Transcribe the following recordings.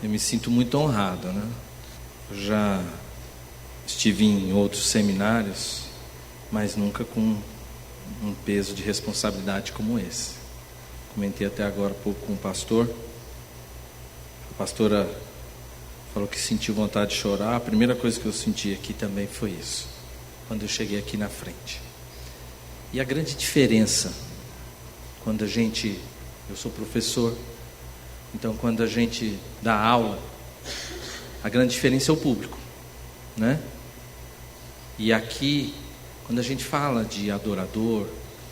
Eu me sinto muito honrado, né? Eu já estive em outros seminários, mas nunca com um peso de responsabilidade como esse. Comentei até agora há pouco com o pastor. A pastora falou que sentiu vontade de chorar. A primeira coisa que eu senti aqui também foi isso, quando eu cheguei aqui na frente. E a grande diferença, quando eu sou professor, então quando a gente dá aula, a grande diferença é o público, né? E aqui, quando a gente fala de adorador,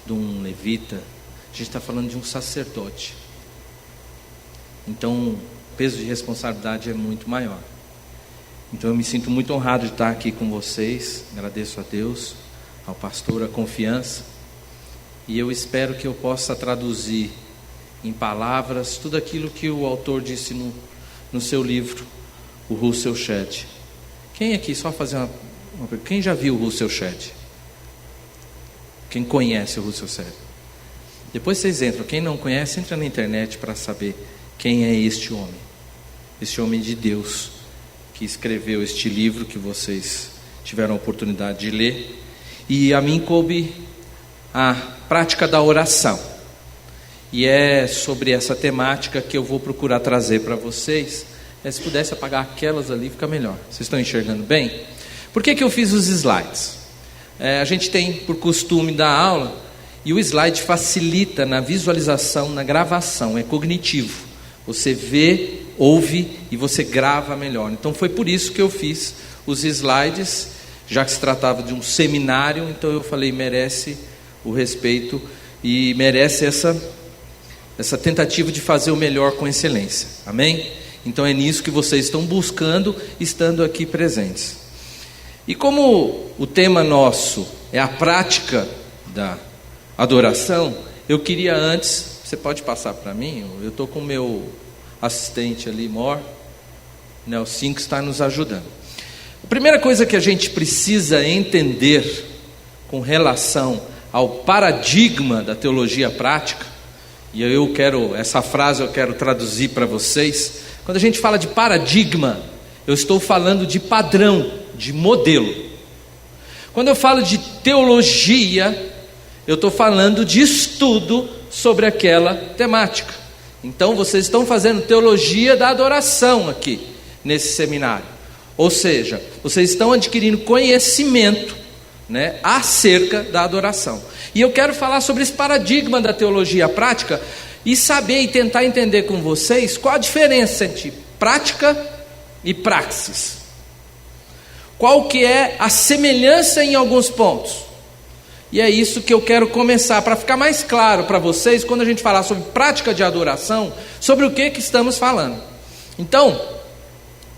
de um levita, a gente está falando de um sacerdote. Então, o peso de responsabilidade é muito maior. Então, eu me sinto muito honrado de estar aqui com vocês. Agradeço a Deus, ao pastor, a confiança. E eu espero que eu possa traduzir em palavras tudo aquilo que o autor disse no seu livro, o Russell Shedd. Quem aqui, só fazer uma pergunta, quem já viu o Russell Shedd? Quem conhece o Russell Shedd? Depois vocês entram, quem não conhece, entra na internet para saber quem é este homem de Deus, que escreveu este livro que vocês tiveram a oportunidade de ler. E a mim coube a prática da oração, e é sobre essa temática que eu vou procurar trazer para vocês. Se pudesse apagar aquelas ali, fica melhor. Vocês estão enxergando bem? Por que eu fiz os slides? A gente tem por costume dar aula, e o slide facilita na visualização, na gravação, é cognitivo. Você vê, ouve e você grava melhor. Então foi por isso que eu fiz os slides, já que se tratava de um seminário. Então eu falei, merece o respeito e merece essa tentativa de fazer o melhor com excelência. Amém? Então é nisso que vocês estão buscando, estando aqui presentes. E como o tema nosso é a prática da adoração, eu queria antes, você pode passar para mim? Eu estou com o meu assistente ali, Nelson, que está nos ajudando. A primeira coisa que a gente precisa entender com relação ao paradigma da teologia prática, e essa frase eu quero traduzir para vocês. Quando a gente fala de paradigma, eu estou falando de padrão, de modelo. Quando eu falo de teologia, eu estou falando de estudo sobre aquela temática. Então vocês estão fazendo teologia da adoração aqui, nesse seminário. Ou seja, vocês estão adquirindo conhecimento, né, acerca da adoração. E eu quero falar sobre esse paradigma da teologia prática e saber e tentar entender com vocês qual a diferença entre prática e praxis. Qual que é a semelhança em alguns pontos. E é isso que eu quero começar, para ficar mais claro para vocês, quando a gente falar sobre prática de adoração, sobre o que estamos falando. Então,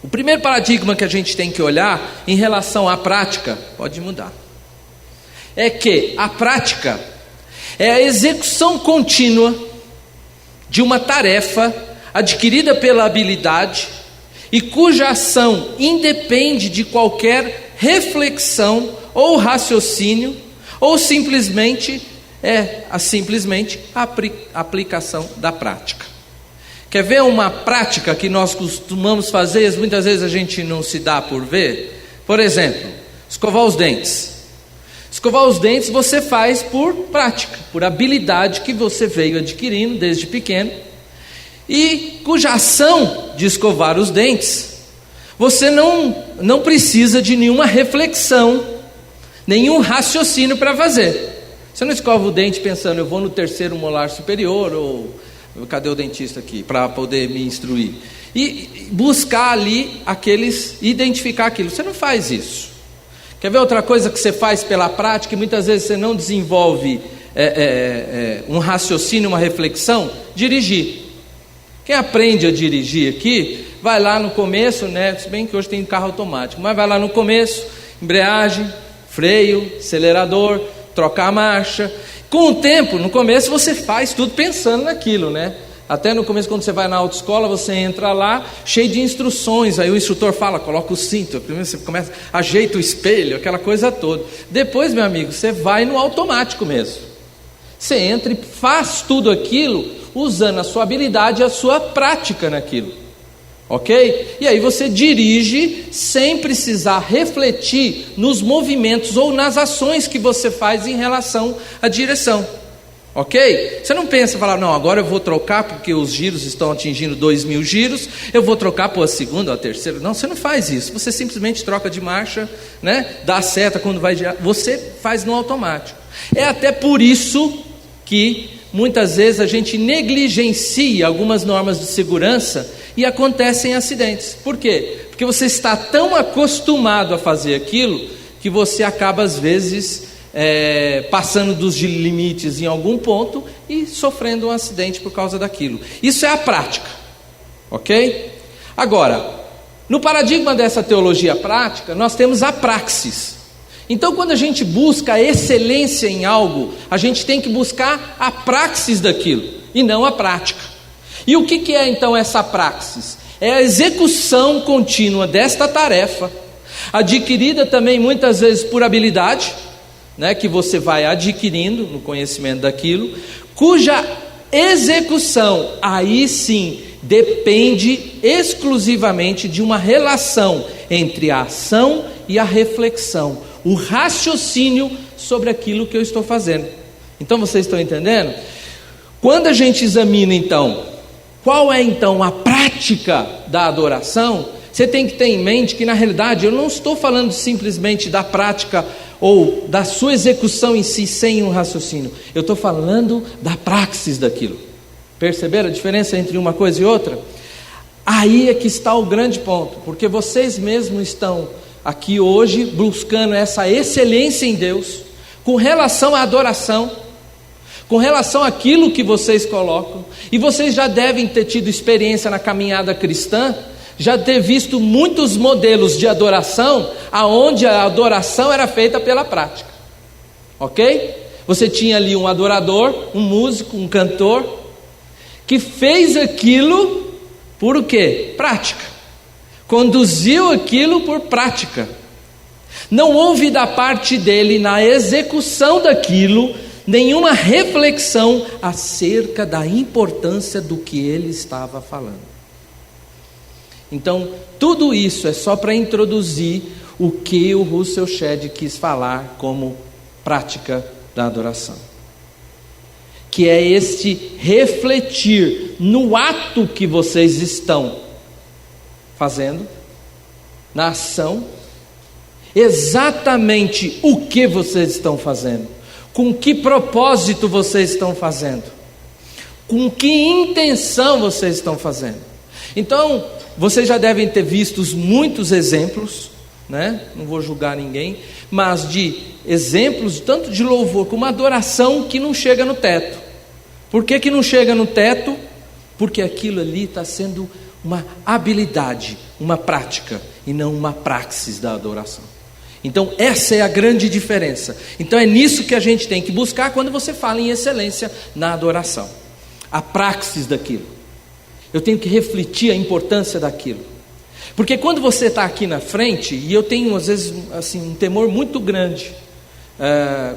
o primeiro paradigma que a gente tem que olhar em relação à prática, pode mudar, é que a prática é a execução contínua de uma tarefa adquirida pela habilidade e cuja ação independe de qualquer reflexão ou raciocínio, ou simplesmente a aplicação da prática. Quer ver uma prática que nós costumamos fazer, muitas vezes a gente não se dá por ver? Por exemplo, escovar os dentes. Escovar os dentes você faz por prática, por habilidade que você veio adquirindo desde pequeno, e cuja ação de escovar os dentes, você não precisa de nenhuma reflexão, nenhum raciocínio para fazer. Você não escova o dente pensando, eu vou no terceiro molar superior, ou cadê o dentista aqui, para poder me instruir, e buscar ali identificar aquilo. Você não faz isso. Quer ver outra coisa que você faz pela prática, e muitas vezes você não desenvolve um raciocínio, uma reflexão? Dirigir. Quem aprende a dirigir aqui, vai lá no começo, né? Se bem que hoje tem carro automático, mas vai lá no começo, embreagem, freio, acelerador, trocar a marcha. Com o tempo, no começo você faz tudo pensando naquilo, né? Até no começo, quando você vai na autoescola, você entra lá, cheio de instruções, aí o instrutor fala, coloca o cinto, primeiro você começa, ajeita o espelho, aquela coisa toda. Depois, meu amigo, você vai no automático mesmo. Você entra e faz tudo aquilo, usando a sua habilidade e a sua prática naquilo. Ok? E aí você dirige sem precisar refletir nos movimentos ou nas ações que você faz em relação à direção. Ok? Você não pensa, falar, não, agora eu vou trocar porque os giros estão atingindo 2.000 giros, eu vou trocar para a segunda ou a terceira. Não, você não faz isso. Você simplesmente troca de marcha, né? Dá a seta quando vai girar. Você faz no automático. É até por isso que muitas vezes a gente negligencia algumas normas de segurança e acontecem acidentes. Por quê? Porque você está tão acostumado a fazer aquilo que você acaba às vezes passando dos limites em algum ponto e sofrendo um acidente por causa daquilo. Isso é a prática, ok? Agora, no paradigma dessa teologia prática, nós temos a praxis. Então, quando a gente busca a excelência em algo, a gente tem que buscar a praxis daquilo e não a prática. E o que é então essa praxis? É a execução contínua desta tarefa, adquirida também muitas vezes por habilidade, né, que você vai adquirindo no conhecimento daquilo, cuja execução, aí sim, depende exclusivamente de uma relação entre a ação e a reflexão, o raciocínio sobre aquilo que eu estou fazendo. Então vocês estão entendendo? Quando a gente examina então, qual é então a prática da adoração, você tem que ter em mente que na realidade eu não estou falando simplesmente da prática ou da sua execução em si sem um raciocínio, eu estou falando da praxis daquilo. Perceberam a diferença entre uma coisa e outra? Aí é que está o grande ponto, porque vocês mesmos estão aqui hoje buscando essa excelência em Deus, com relação à adoração, com relação àquilo que vocês colocam, e vocês já devem ter tido experiência na caminhada cristã, já ter visto muitos modelos de adoração, aonde a adoração era feita pela prática, ok? Você tinha ali um adorador, um músico, um cantor, que fez aquilo por o quê? Prática, conduziu aquilo por prática, não houve da parte dele na execução daquilo, nenhuma reflexão acerca da importância do que ele estava falando. Então, tudo isso é só para introduzir o que o Russell Shedd quis falar como prática da adoração, que é este refletir no ato que vocês estão fazendo, na ação, exatamente o que vocês estão fazendo, com que propósito vocês estão fazendo, com que intenção vocês estão fazendo. Então, vocês já devem ter visto muitos exemplos, né? Não vou julgar ninguém, mas de exemplos tanto de louvor como adoração que não chega no teto. Por que não chega no teto? Porque aquilo ali está sendo uma habilidade, uma prática, e não uma praxis da adoração. Então essa é a grande diferença. Então é nisso que a gente tem que buscar quando você fala em excelência na adoração, a praxis daquilo. Eu tenho que refletir a importância daquilo, porque quando você está aqui na frente, e eu tenho às vezes assim, um temor muito grande,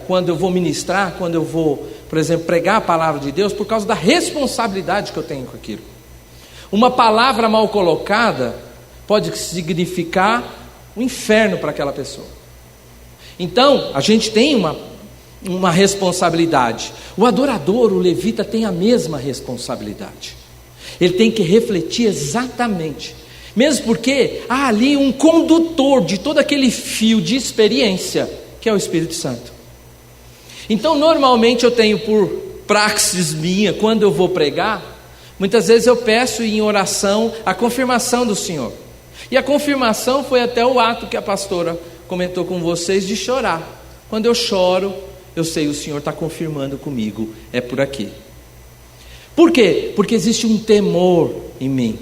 quando eu vou ministrar, quando eu vou, por exemplo, pregar a palavra de Deus, por causa da responsabilidade que eu tenho com aquilo. Uma palavra mal colocada pode significar um inferno para aquela pessoa. Então a gente tem uma responsabilidade. O adorador, o levita, tem a mesma responsabilidade. Ele tem que refletir exatamente, mesmo porque há ali um condutor de todo aquele fio de experiência, que é o Espírito Santo. Então normalmente eu tenho por praxis minha, quando eu vou pregar, muitas vezes eu peço em oração a confirmação do Senhor. E a confirmação foi até o ato que a pastora comentou com vocês de chorar. Quando eu choro, eu sei, o Senhor está confirmando comigo, é por aqui. Por quê? Porque existe um temor em mim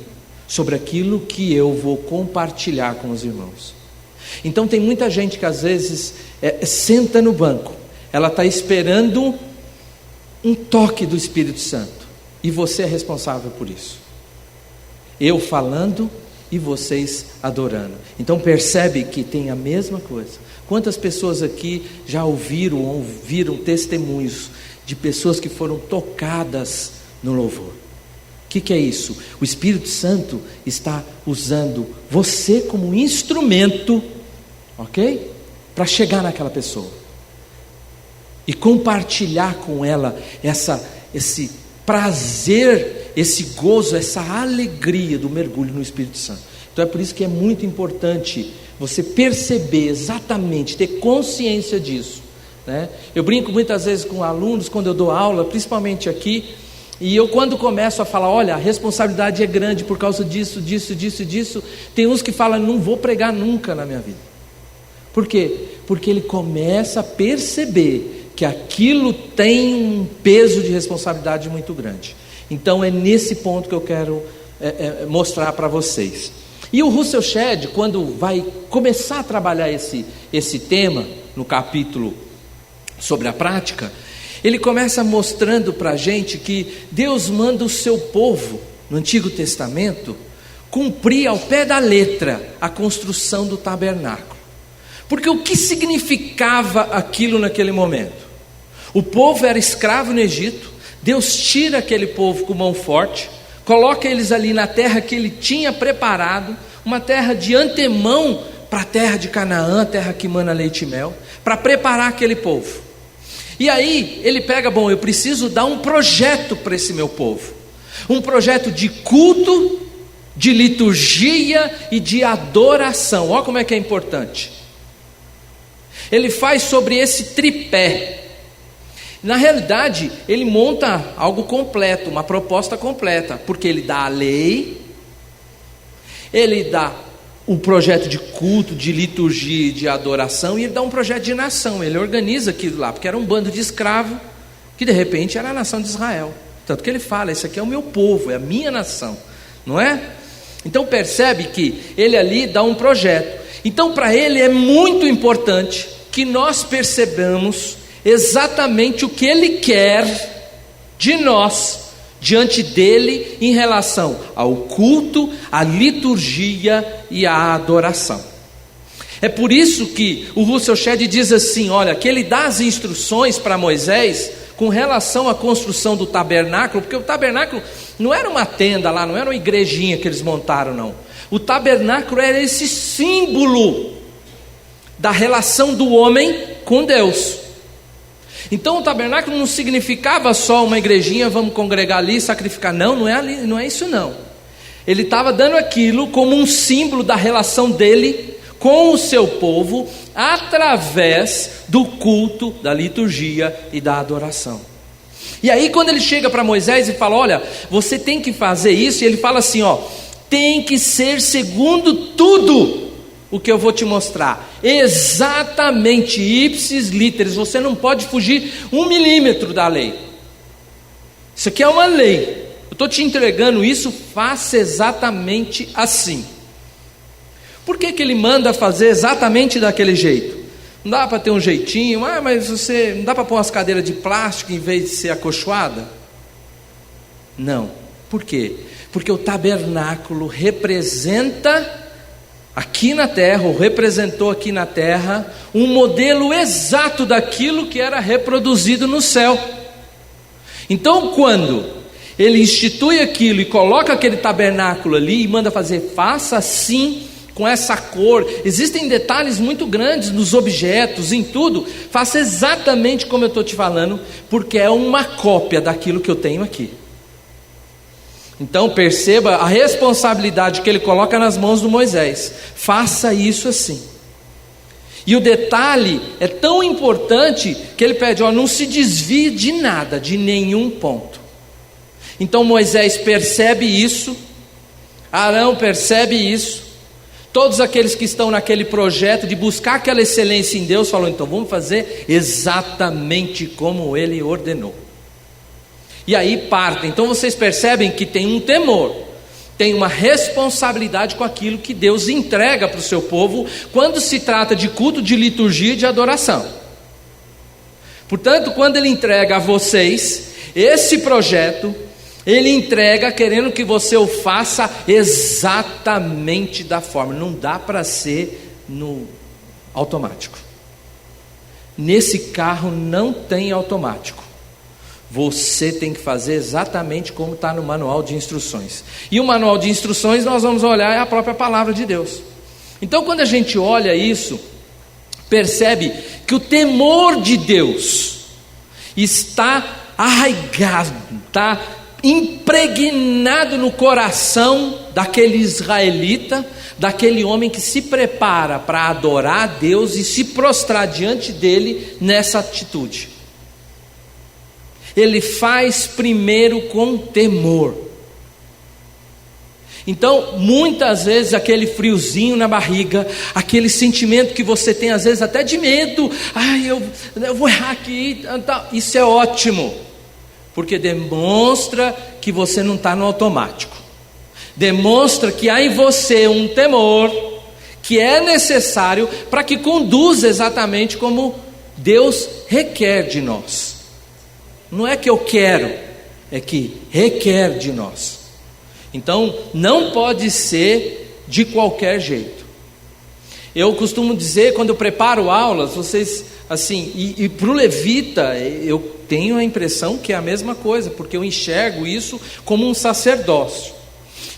sobre aquilo que eu vou compartilhar com os irmãos. Então tem muita gente que às vezes senta no banco, ela está esperando um toque do Espírito Santo, e você é responsável por isso. Eu falando e vocês adorando. Então percebe que tem a mesma coisa. Quantas pessoas aqui já ouviram testemunhos de pessoas que foram tocadas no louvor? que é isso? O Espírito Santo está usando você como instrumento, ok? Para chegar naquela pessoa e compartilhar com ela esse prazer, esse gozo, essa alegria do mergulho no Espírito Santo. Então é por isso que é muito importante você perceber exatamente, ter consciência disso, né? Eu brinco muitas vezes com alunos quando eu dou aula, principalmente aqui, e eu quando começo a falar, olha, a responsabilidade é grande por causa disso, tem uns que falam, não vou pregar nunca na minha vida. Por quê? Porque ele começa a perceber que aquilo tem um peso de responsabilidade muito grande. Então é nesse ponto que eu quero mostrar para vocês. E o Russell Shedd, quando vai começar a trabalhar esse tema, no capítulo sobre a prática, ele começa mostrando para a gente que Deus manda o seu povo, no Antigo Testamento, cumprir ao pé da letra a construção do tabernáculo. Porque o que significava aquilo naquele momento? O povo era escravo no Egito, Deus tira aquele povo com mão forte, coloca eles ali na terra que ele tinha preparado, uma terra de antemão para a terra de Canaã, terra que mana leite e mel, para preparar aquele povo. E aí ele pega, eu preciso dar um projeto para esse meu povo, um projeto de culto, de liturgia e de adoração. Olha como é que é importante. Ele faz sobre esse tripé. Na realidade, ele monta algo completo, uma proposta completa, porque ele dá a lei, ele dá um projeto de culto, de liturgia e de adoração, e ele dá um projeto de nação. Ele organiza aquilo lá, porque era um bando de escravos, que de repente era a nação de Israel. Tanto que ele fala, esse aqui é o meu povo, é a minha nação, não é? Então percebe que ele ali dá um projeto. Então para ele é muito importante que nós percebamos exatamente o que ele quer de nós, diante dele, em relação ao culto, à liturgia e à adoração. É por isso que o Russell Shedd diz assim, olha, que ele dá as instruções para Moisés com relação à construção do tabernáculo, porque o tabernáculo não era uma tenda lá, não era uma igrejinha que eles montaram, não. O tabernáculo era esse símbolo da relação do homem com Deus. Então o tabernáculo não significava só uma igrejinha, vamos congregar ali e sacrificar. Não é isso não. Ele estava dando aquilo como um símbolo da relação dele com o seu povo, através do culto, da liturgia e da adoração. E aí quando ele chega para Moisés e fala, olha, você tem que fazer isso, e ele fala assim, tem que ser segundo tudo o que eu vou te mostrar, exatamente, ipsis literis, você não pode fugir 1 milímetro da lei. Isso aqui é uma lei, eu estou te entregando isso, faça exatamente assim. Por que ele manda fazer exatamente daquele jeito? Não dá para ter um jeitinho, mas você não dá para pôr umas cadeiras de plástico em vez de ser acolchoada? Não, por quê? Porque o tabernáculo representa aqui na terra, ou representou aqui na terra, um modelo exato daquilo que era reproduzido no céu. Então quando ele institui aquilo e coloca aquele tabernáculo ali e manda fazer, faça assim, com essa cor, existem detalhes muito grandes nos objetos, em tudo, faça exatamente como eu estou te falando, porque é uma cópia daquilo que eu tenho aqui. Então perceba a responsabilidade que ele coloca nas mãos do Moisés, faça isso assim. E o detalhe é tão importante que ele pede, não se desvie de nada, de nenhum ponto. Então Moisés percebe isso, Arão percebe isso, todos aqueles que estão naquele projeto de buscar aquela excelência em Deus, falam, então vamos fazer exatamente como ele ordenou. E aí partem. Então vocês percebem que tem um temor, tem uma responsabilidade com aquilo que Deus entrega para o seu povo, quando se trata de culto, de liturgia e de adoração. Portanto, quando ele entrega a vocês esse projeto, ele entrega querendo que você o faça exatamente da forma. Não dá para ser no automático. Nesse carro não tem automático. Você tem que fazer exatamente como está no manual de instruções. E o manual de instruções nós vamos olhar é a própria palavra de Deus. Então quando a gente olha isso, percebe que o temor de Deus está arraigado, está impregnado no coração daquele israelita, daquele homem que se prepara para adorar a Deus e se prostrar diante dele nessa atitude. Ele faz primeiro com temor. Então, muitas vezes aquele friozinho na barriga, aquele sentimento que você tem às vezes até de medo, eu vou errar aqui, isso é ótimo, porque demonstra que você não está no automático, demonstra que há em você um temor que é necessário para que conduza exatamente como Deus requer de nós. Não é que eu quero, é que requer de nós. Então, não pode ser de qualquer jeito. Eu costumo dizer, quando eu preparo aulas, vocês, assim, e para o levita, eu tenho a impressão que é a mesma coisa, porque eu enxergo isso como um sacerdócio.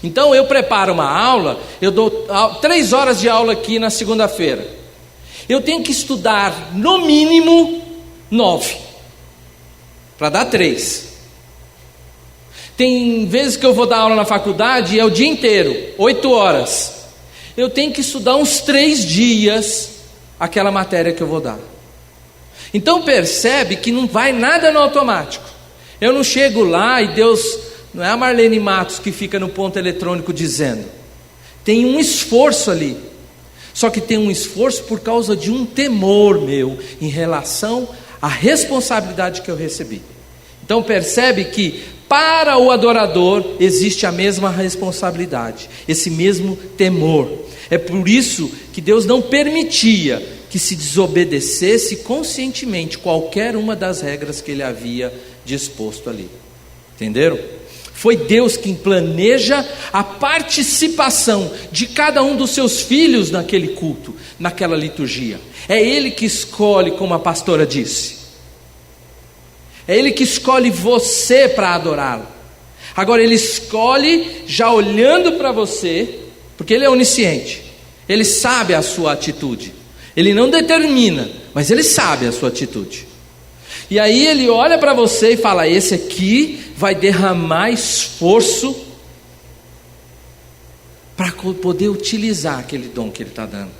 Então, eu preparo uma aula, eu dou 3 horas de aula aqui na segunda-feira. Eu tenho que estudar, no mínimo, 9. Para dar 3. Tem vezes que eu vou dar aula na faculdade e é o dia inteiro, 8 horas. Eu tenho que estudar uns 3 dias aquela matéria que eu vou dar. Então percebe que não vai nada no automático. Eu não chego lá e Deus, não é a Marlene Matos que fica no ponto eletrônico dizendo. Tem um esforço ali. Só que tem um esforço por causa de um temor meu em relação à responsabilidade que eu recebi. Então percebe que para o adorador existe a mesma responsabilidade, esse mesmo temor. É por isso que Deus não permitia que se desobedecesse conscientemente qualquer uma das regras que ele havia disposto ali. Entenderam? Foi Deus quem planeja a participação de cada um dos seus filhos naquele culto, naquela liturgia. É Ele que escolhe, como a pastora disse. É Ele que escolhe você para adorá-lo. Agora Ele escolhe já olhando para você, porque Ele é onisciente. Ele sabe a sua atitude. Ele não determina, mas Ele sabe a sua atitude. E aí Ele olha para você e fala: esse aqui vai derramar esforço para poder utilizar aquele dom que Ele está dando.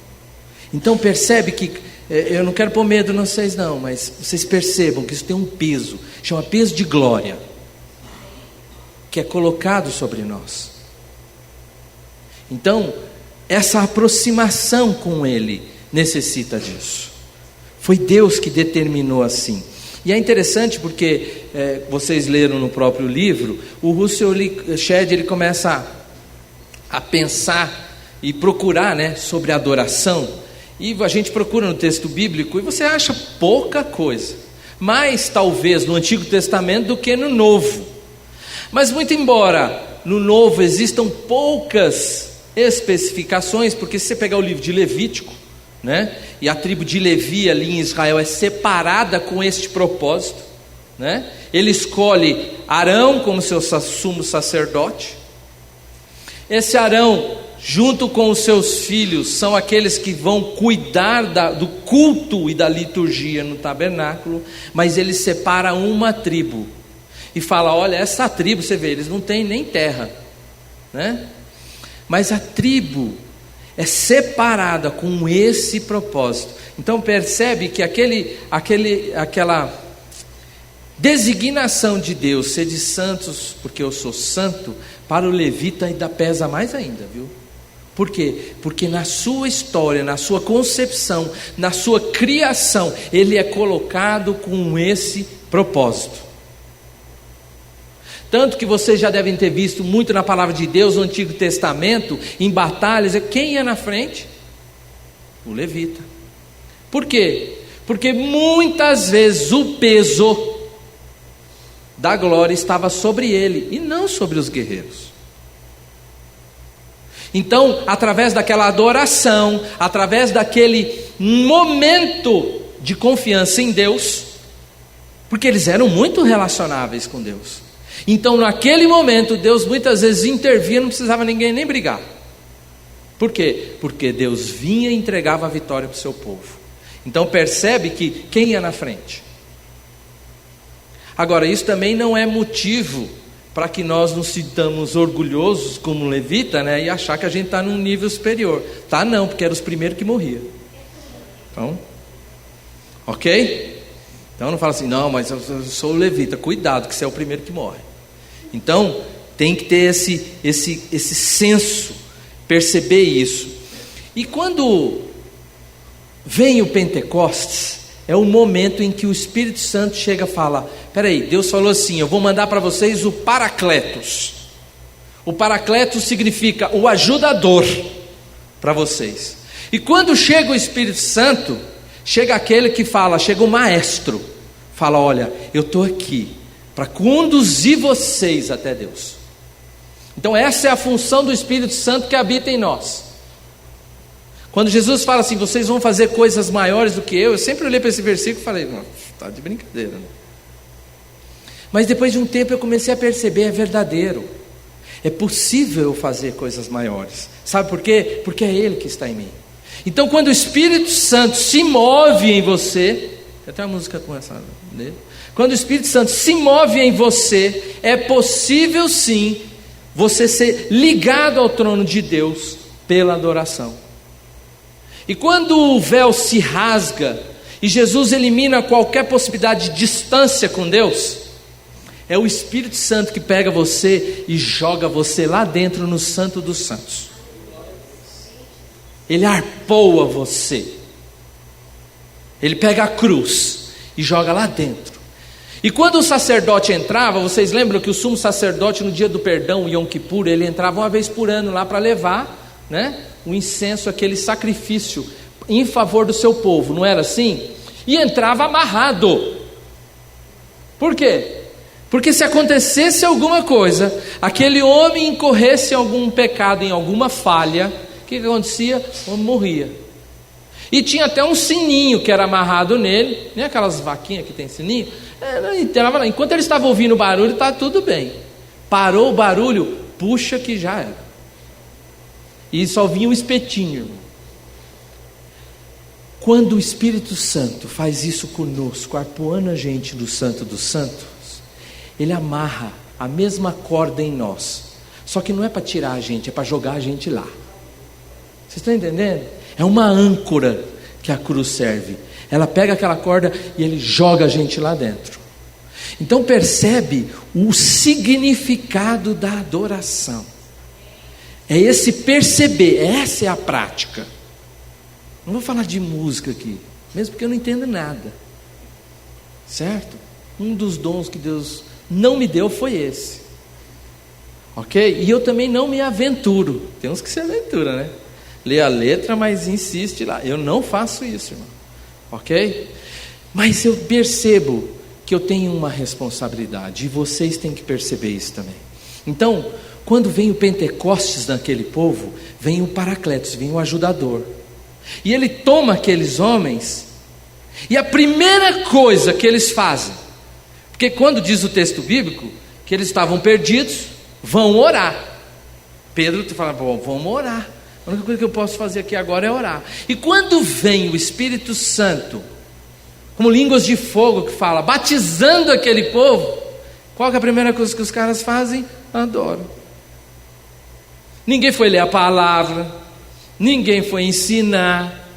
Então percebe que eu não quero pôr medo em vocês não, mas vocês percebam que isso tem um peso, chama peso de glória, que é colocado sobre nós. Então, essa aproximação com Ele necessita disso. Foi Deus que determinou assim. E é interessante porque, vocês leram no próprio livro, o Russell Shedd, ele começa a pensar e procurar, sobre adoração. E a gente procura no texto bíblico e você acha pouca coisa, mais talvez no Antigo Testamento do que no Novo. Mas muito embora no Novo existam poucas especificações, porque se você pegar o livro de Levítico, e a tribo de Levi ali em Israel é separada com este propósito, ele escolhe Arão como seu sumo sacerdote. Esse Arão, junto com os seus filhos, são aqueles que vão cuidar do culto e da liturgia no tabernáculo, mas ele separa uma tribo e fala: olha, essa tribo, você vê, eles não têm nem terra, mas a tribo é separada com esse propósito. Então percebe que aquela designação de Deus, sede santos porque eu sou santo, para o levita ainda pesa mais ainda, viu? Por quê? Porque na sua história, na sua concepção, na sua criação, ele é colocado com esse propósito. Tanto que vocês já devem ter visto muito na palavra de Deus no Antigo Testamento, em batalhas, quem ia na frente? O levita. Por quê? Porque muitas vezes o peso da glória estava sobre ele e não sobre os guerreiros. Então, através daquela adoração, através daquele momento de confiança em Deus, Porque eles eram muito relacionáveis com Deus. Então naquele momento Deus muitas vezes intervia, não precisava ninguém nem brigar. Por quê? Porque Deus vinha e entregava a vitória para o seu povo. Então percebe que quem ia na frente? Agora, isso também não é motivo para que nós nos sintamos orgulhosos como levita, né, e achar que a gente está num nível superior. Tá não, porque eram os primeiros que morriam. Então, ok? Então não fala assim, não, mas eu sou levita. Cuidado, que você é o primeiro que morre. Então tem que ter esse senso, perceber isso. E quando vem o Pentecostes, é o momento em que o Espírito Santo chega e fala: peraí, Deus falou assim, eu vou mandar para vocês o Paracletos. O Paracletos significa o ajudador para vocês. E quando chega o Espírito Santo, chega aquele que fala, chega o maestro, fala: olha, eu estou aqui para conduzir vocês até Deus. Então essa é a função do Espírito Santo que habita em nós. Quando Jesus fala assim, vocês vão fazer coisas maiores do que eu sempre olhei para esse versículo e falei, não, está de brincadeira, né? Mas depois de um tempo eu comecei a perceber, é verdadeiro, é possível eu fazer coisas maiores. Sabe por quê? Porque é Ele que está em mim. Então quando o Espírito Santo se move em você, tem até uma música com essa dele. Quando o Espírito Santo se move em você, é possível sim você ser ligado ao trono de Deus pela adoração. E quando o véu se rasga e Jesus elimina qualquer possibilidade de distância com Deus, é o Espírito Santo que pega você e joga você lá dentro no Santo dos Santos. Ele arpoa você. Ele pega a cruz e joga lá dentro. E quando o sacerdote entrava, vocês lembram que o sumo sacerdote no dia do perdão, Yom Kippur, ele entrava uma vez por ano lá para levar, né, o incenso, aquele sacrifício em favor do seu povo, não era assim? E entrava amarrado. Por quê? Porque se acontecesse alguma coisa, aquele homem incorresse em algum pecado, em alguma falha, o que acontecia? O homem morria. E tinha até um sininho que era amarrado nele, nem aquelas vaquinhas que tem sininho. Enquanto ele estava ouvindo o barulho, estava tudo bem. Parou o barulho, puxa que já era. E só vinha um espetinho. Quando o Espírito Santo faz isso conosco, arpoando a gente do Santo dos Santos, ele amarra a mesma corda em nós. Só que não é para tirar a gente, é para jogar a gente lá. Vocês estão entendendo? É uma âncora que a cruz serve. Ela pega aquela corda e ele joga a gente lá dentro. Então percebe o significado da adoração. É esse perceber, essa é a prática. Não vou falar de música aqui, mesmo porque eu não entendo nada. Certo? Um dos dons que Deus não me deu foi esse. Ok? E eu também não me aventuro. Tem uns que se aventura, né? Lê a letra, mas insiste lá. Eu não faço isso, irmão. Ok? Mas eu percebo que eu tenho uma responsabilidade. E vocês têm que perceber isso também. Então, quando vem o Pentecostes naquele povo, vem o Paracletos, vem o ajudador. E ele toma aqueles homens, e a primeira coisa que eles fazem, porque quando diz o texto bíblico que eles estavam perdidos, vão orar. Pedro fala, bom, vamos orar. A única coisa que eu posso fazer aqui agora é orar. E quando vem o Espírito Santo, como línguas de fogo que fala, batizando aquele povo, qual que é a primeira coisa que os caras fazem? Adoram. Ninguém foi ler a palavra, ninguém foi ensinar,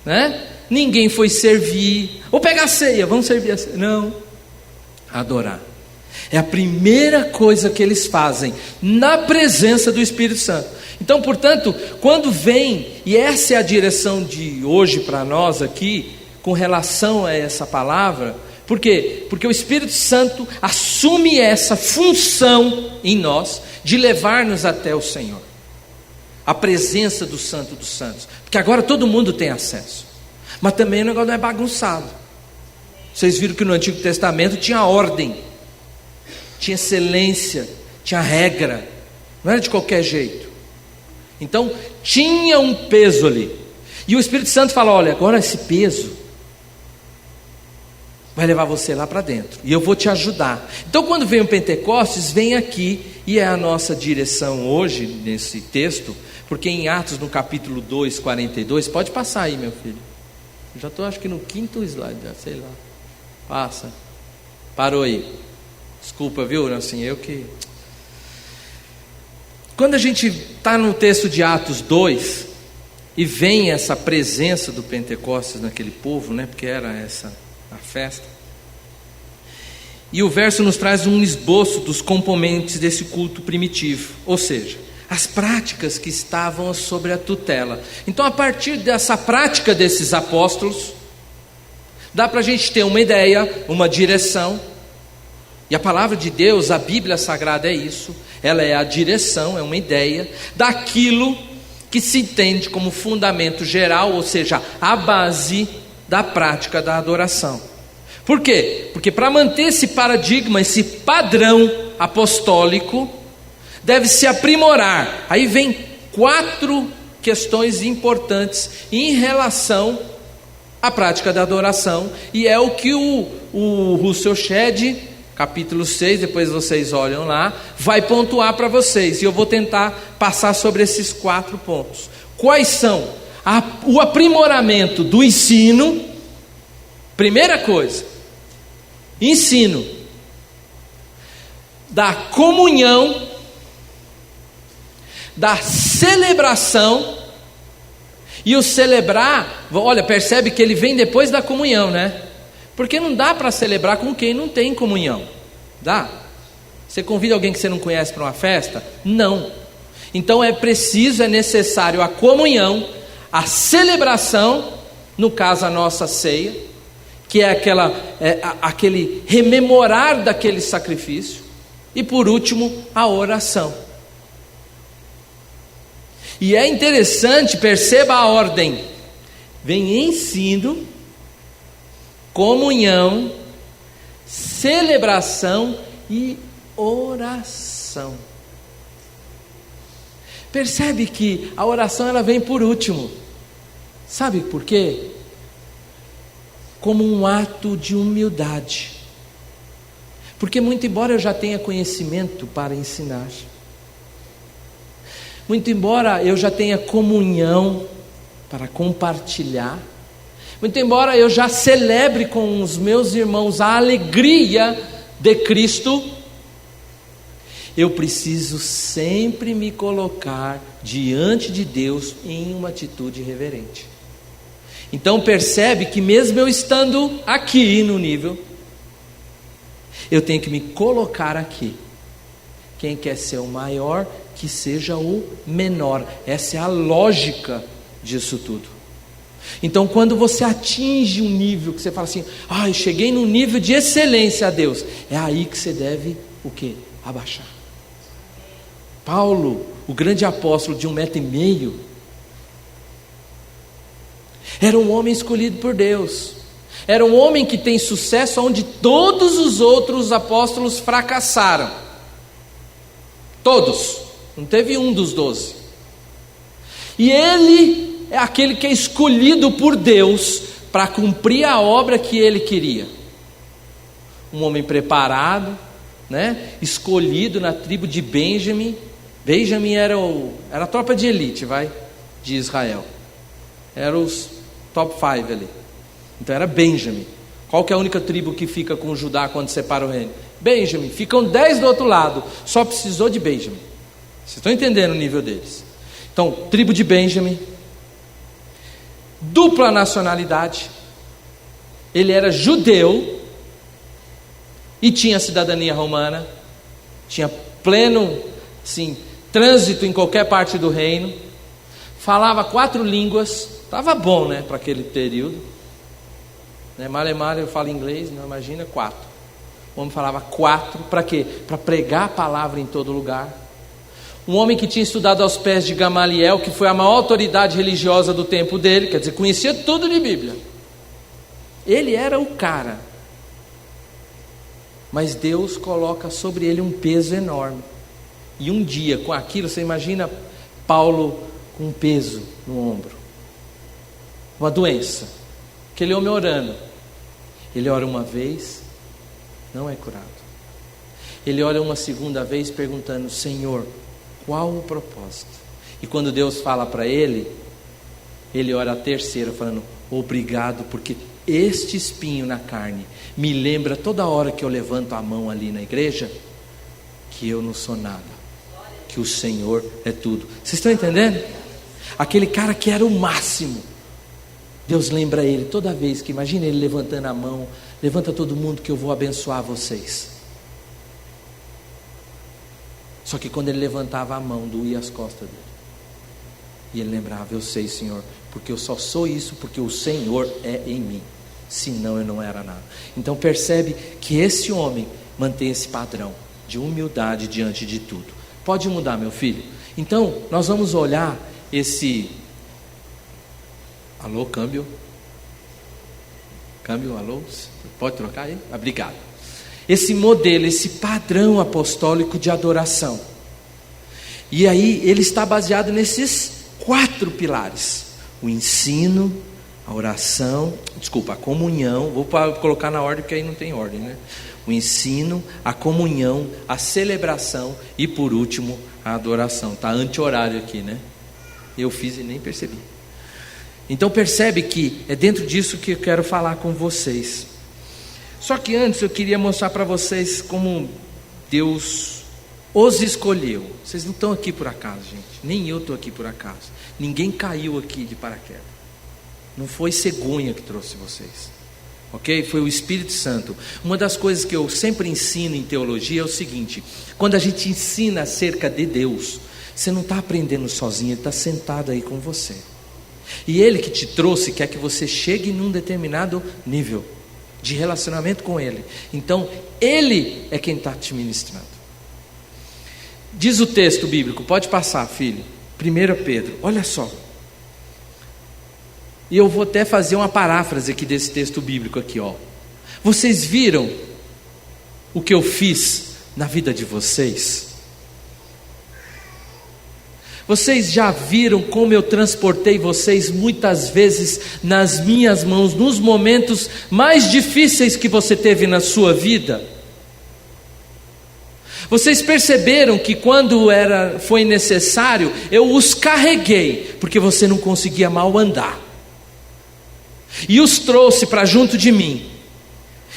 né? Ninguém foi servir, ou pegar a ceia, vamos servir a ceia. Não, adorar. É a primeira coisa que eles fazem na presença do Espírito Santo. Então, portanto, quando vem, e essa é a direção de hoje para nós aqui, com relação a essa palavra, por quê? Porque o Espírito Santo assume essa função em nós, de levar-nos até o Senhor, a presença do Santo dos Santos, porque agora todo mundo tem acesso, mas também o negócio não é bagunçado. Vocês viram que no Antigo Testamento tinha ordem, tinha excelência, tinha regra, não era de qualquer jeito. Então tinha um peso ali, e o Espírito Santo fala, olha, agora esse peso vai levar você lá para dentro, e eu vou te ajudar. Então quando vem o Pentecostes, vem aqui, e é a nossa direção hoje, nesse texto, porque em Atos no capítulo 2, 42, pode passar aí meu filho, eu já estou acho que no 5º slide, sei lá, passa, parou aí, desculpa viu, assim, eu que... Quando a gente está no texto de Atos 2, e vem essa presença do Pentecostes naquele povo, né, porque era essa a festa, e o verso nos traz um esboço dos componentes desse culto primitivo, ou seja, as práticas que estavam sobre a tutela. Então a partir dessa prática desses apóstolos, dá para a gente ter uma ideia, uma direção, e a palavra de Deus, a Bíblia Sagrada é isso, ela é a direção, é uma ideia, daquilo que se entende como fundamento geral, ou seja, a base da prática da adoração. Por quê? Porque para manter esse paradigma, esse padrão apostólico, deve se aprimorar. Aí vem 4 questões importantes em relação à prática da adoração, e é o que o Russell Shedd, capítulo 6, depois vocês olham lá, vai pontuar para vocês, e eu vou tentar passar sobre esses 4 pontos. Quais são? O aprimoramento do ensino, primeira coisa, ensino da comunhão, da celebração, e o celebrar, olha, percebe que ele vem depois da comunhão, né? Porque não dá para celebrar com quem não tem comunhão. Dá? Você convida alguém que você não conhece para uma festa? Não. Então é preciso, é necessário a comunhão, a celebração, no caso a nossa ceia, que é aquele rememorar daquele sacrifício, e por último a oração. E é interessante, perceba a ordem, vem ensino, comunhão, celebração e oração. Percebe que a oração ela vem por último. Sabe por quê? Como um ato de humildade. Porque muito embora eu já tenha conhecimento para ensinar, muito embora eu já tenha comunhão para compartilhar, muito embora eu já celebre com os meus irmãos a alegria de Cristo, eu preciso sempre me colocar diante de Deus em uma atitude reverente. Então percebe que mesmo eu estando aqui no nível, eu tenho que me colocar aqui. Quem quer ser o maior, que seja o menor. Essa é a lógica disso tudo. Então quando você atinge um nível que você fala assim, eu cheguei num nível de excelência a Deus, é aí que você deve o quê? Abaixar. Paulo, o grande apóstolo de 1,5 metro, era um homem escolhido por Deus, era um homem que tem sucesso onde todos os outros apóstolos fracassaram, todos, não teve um dos 12, e ele é aquele que é escolhido por Deus para cumprir a obra que ele queria. Um homem preparado, né? Escolhido na tribo de Benjamim. Benjamim era a tropa de elite, de Israel. Era os top 5 ali. Então era Benjamim. Qual que é a única tribo que fica com Judá quando separa o reino? Benjamim. Ficam 10 do outro lado. Só precisou de Benjamim. Vocês estão entendendo o nível deles? Então, tribo de Benjamim. Dupla nacionalidade. Ele era judeu e tinha cidadania romana, tinha pleno trânsito em qualquer parte do reino, falava 4 línguas, estava bom, né, para aquele período, né? Male eu falo inglês, não imagina 4. O homem falava 4, para quê? Para pregar a palavra em todo lugar. Um homem que tinha estudado aos pés de Gamaliel, que foi a maior autoridade religiosa do tempo dele, quer dizer, conhecia tudo de Bíblia. Ele era o cara. Mas Deus coloca sobre ele um peso enorme. E um dia, com aquilo, você imagina Paulo com um peso no ombro. Uma doença. Aquele homem orando. Ele ora uma vez, não é curado. Ele ora uma segunda vez perguntando: Senhor, qual o propósito? E quando Deus fala para ele, ele ora a terceira falando: obrigado, porque este espinho na carne me lembra toda hora que eu levanto a mão ali na igreja que eu não sou nada, que o Senhor é tudo. Vocês estão entendendo? Aquele cara que era o máximo, Deus lembra ele toda vez que, imagina ele levantando a mão: levanta todo mundo que eu vou abençoar vocês. Só que quando ele levantava a mão, doía as costas dele. E ele lembrava: eu sei, Senhor, porque eu só sou isso porque o Senhor é em mim, senão eu não era nada. Então percebe que esse homem mantém esse padrão de humildade diante de tudo. Pode mudar, meu filho? Então nós vamos olhar esse... Alô, câmbio? Câmbio, alô? Pode trocar aí? Obrigado. Esse modelo, esse padrão apostólico de adoração. E aí ele está baseado nesses 4 pilares: o ensino, a oração, a comunhão. Vou colocar na ordem porque aí não tem ordem, né? O ensino, a comunhão, a celebração e por último a adoração. Está anti-horário aqui, né? Eu fiz e nem percebi. Então percebe que é dentro disso que eu quero falar com vocês. Só que antes eu queria mostrar para vocês como Deus os escolheu. Vocês não estão aqui por acaso, gente. Nem eu estou aqui por acaso. Ninguém caiu aqui de paraquedas. Não foi cegonha que trouxe vocês. Ok? Foi o Espírito Santo. Uma das coisas que eu sempre ensino em teologia é o seguinte: quando a gente ensina acerca de Deus, você não está aprendendo sozinho, Ele está sentado aí com você. E Ele que te trouxe quer que você chegue num determinado nível de relacionamento com Ele. Então Ele é quem está te ministrando. Diz o texto bíblico, pode passar, filho, 1 Pedro, olha só. E eu vou até fazer uma paráfrase aqui desse texto bíblico aqui, ó. Vocês viram o que eu fiz na vida de vocês? Vocês já viram como eu transportei vocês muitas vezes nas minhas mãos, nos momentos mais difíceis que você teve na sua vida? Vocês perceberam que quando foi necessário, eu os carreguei, porque você não conseguia mal andar, e os trouxe para junto de mim.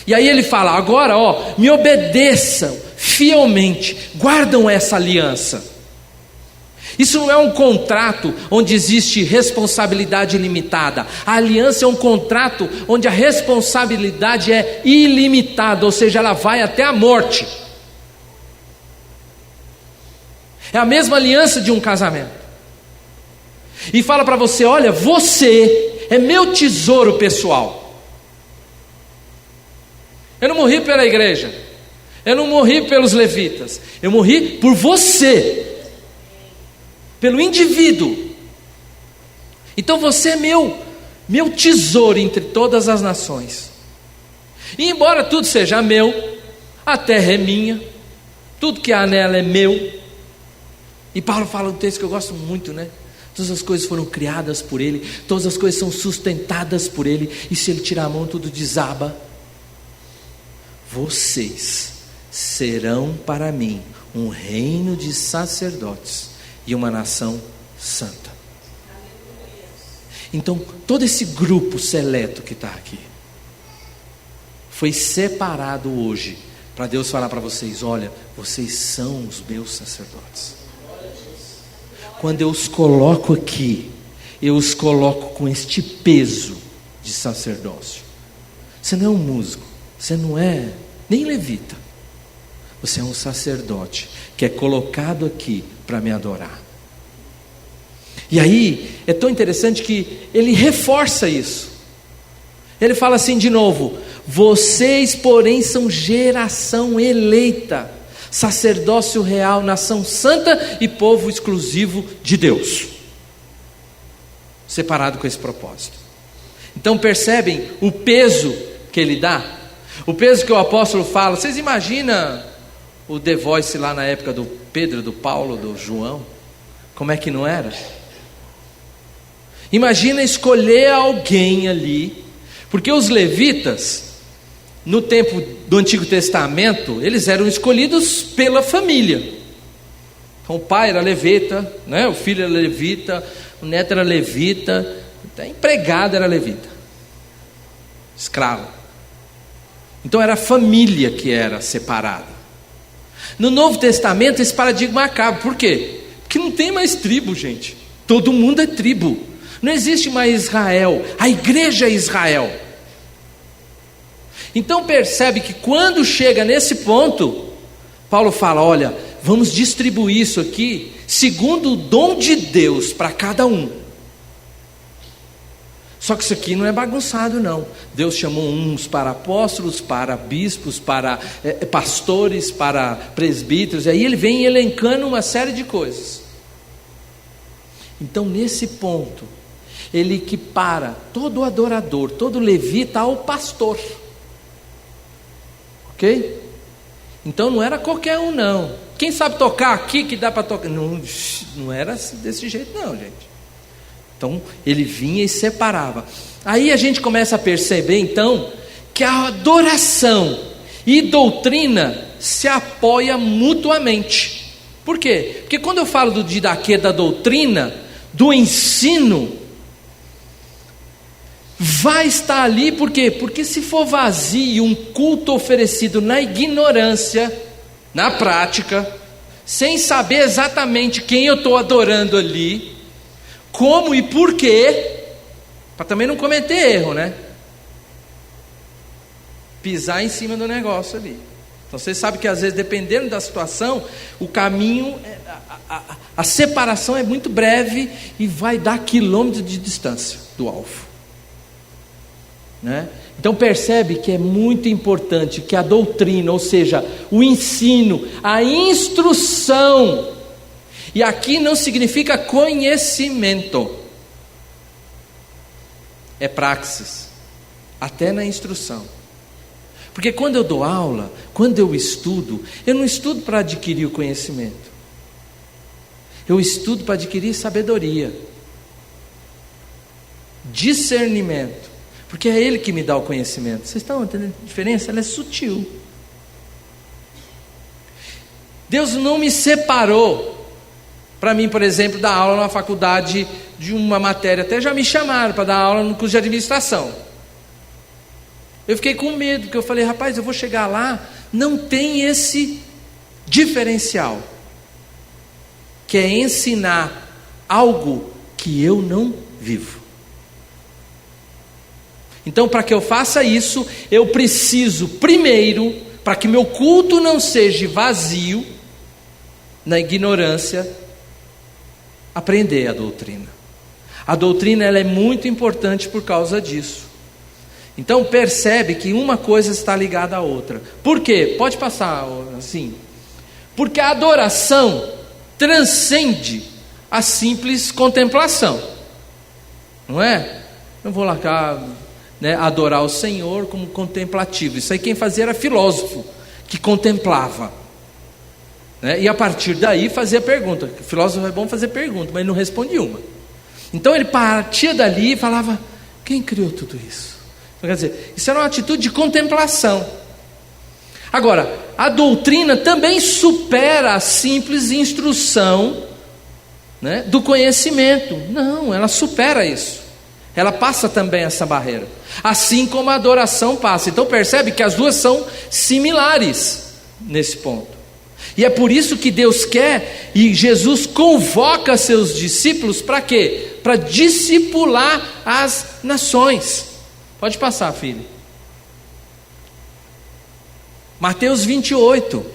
E aí ele fala: agora ó, me obedeçam fielmente, guardam essa aliança. Isso não é um contrato onde existe responsabilidade ilimitada. A aliança é um contrato onde a responsabilidade é ilimitada, ou seja, ela vai até a morte. É a mesma aliança de um casamento. E fala para você: olha, você é meu tesouro pessoal. Eu não morri pela igreja, eu não morri pelos levitas, eu morri por você, pelo indivíduo. Então você é meu tesouro entre todas as nações. E embora tudo seja meu, a terra é minha, tudo que há nela é meu. E Paulo fala um texto que eu gosto muito, né? Todas as coisas foram criadas por Ele, todas as coisas são sustentadas por Ele, e se Ele tirar a mão tudo desaba. Vocês serão para mim um reino de sacerdotes e uma nação santa. Então todo esse grupo seleto que está aqui foi separado hoje para Deus falar para vocês: olha, vocês são os meus sacerdotes. Quando eu os coloco aqui, eu os coloco com este peso de sacerdócio. Você não é um músico, você não é nem levita, você é um sacerdote que é colocado aqui para me adorar. E aí é tão interessante que ele reforça isso. Ele fala assim de novo: vocês porém são geração eleita, sacerdócio real, nação santa e povo exclusivo de Deus, separado com esse propósito. Então percebem o peso que ele dá, o peso que o apóstolo fala. Vocês imaginam o The Voice lá na época do Pedro, do Paulo, do João? Como é que não era? Imagina escolher alguém ali, porque os levitas no tempo do Antigo Testamento, eles eram escolhidos pela família. Então o pai era levita, né? O filho era levita, o neto era levita, até a empregada era levita, escravo. Então era a família que era separada. No Novo Testamento esse paradigma acaba. Por quê? Porque não tem mais tribo, gente. Todo mundo é tribo. Não existe mais Israel. A igreja é Israel. Então percebe que quando chega nesse ponto, Paulo fala: olha, vamos distribuir isso aqui segundo o dom de Deus para cada um. Só que isso aqui não é bagunçado, não. Deus chamou uns para apóstolos, para bispos, para pastores, para presbíteros. E aí ele vem elencando uma série de coisas. Então nesse ponto, ele equipara todo adorador, todo levita ao pastor. Ok? Então não era qualquer um, não. Quem sabe tocar aqui que dá para tocar? Não era desse jeito, não, gente. Então ele vinha e separava. Aí a gente começa a perceber então que a adoração e doutrina se apoiam mutuamente. Por quê? Porque quando eu falo do didaquê, da doutrina, do ensino, vai estar ali, por quê? Porque se for vazio um culto oferecido na ignorância, na prática, sem saber exatamente quem eu estou adorando ali, como e por quê, para também não cometer erro, né? Pisar em cima do negócio ali. Então você sabe que às vezes, dependendo da situação, o caminho, a separação é muito breve e vai dar quilômetros de distância do alvo, né? Então percebe que é muito importante que a doutrina, ou seja, o ensino, a instrução, e aqui não significa conhecimento, é praxis, até na instrução. Porque quando eu dou aula, quando eu estudo, eu não estudo para adquirir o conhecimento, eu estudo para adquirir sabedoria, discernimento, porque é Ele que me dá o conhecimento. Vocês estão entendendo a diferença? Ela é sutil. Deus não me separou para mim, por exemplo, dar aula na faculdade de uma matéria. Até já me chamaram para dar aula no curso de administração. Eu fiquei com medo, porque eu falei: rapaz, eu vou chegar lá, não tem esse diferencial, que é ensinar algo que eu não vivo. Então, para que eu faça isso, eu preciso, primeiro, para que meu culto não seja vazio, na ignorância, aprender a doutrina. A doutrina, ela é muito importante por causa disso. Então percebe que uma coisa está ligada à outra. Por quê? Pode passar assim. Porque a adoração transcende a simples contemplação, não é? Eu vou lá cá, né, adorar o Senhor como contemplativo. Isso aí quem fazia era filósofo, que contemplava, né? E a partir daí fazia pergunta. O filósofo é bom fazer pergunta, mas ele não respondia uma. Então ele partia dali e falava: quem criou tudo isso? Então, quer dizer, isso era uma atitude de contemplação. Agora, a doutrina também supera a simples instrução, né, do conhecimento. Não, ela supera isso. Ela passa também essa barreira, assim como a adoração passa. Então percebe que as duas são similares nesse ponto. E é por isso que Deus quer, e Jesus convoca seus discípulos para quê? Para discipular as nações. Pode passar, filho. Mateus 28.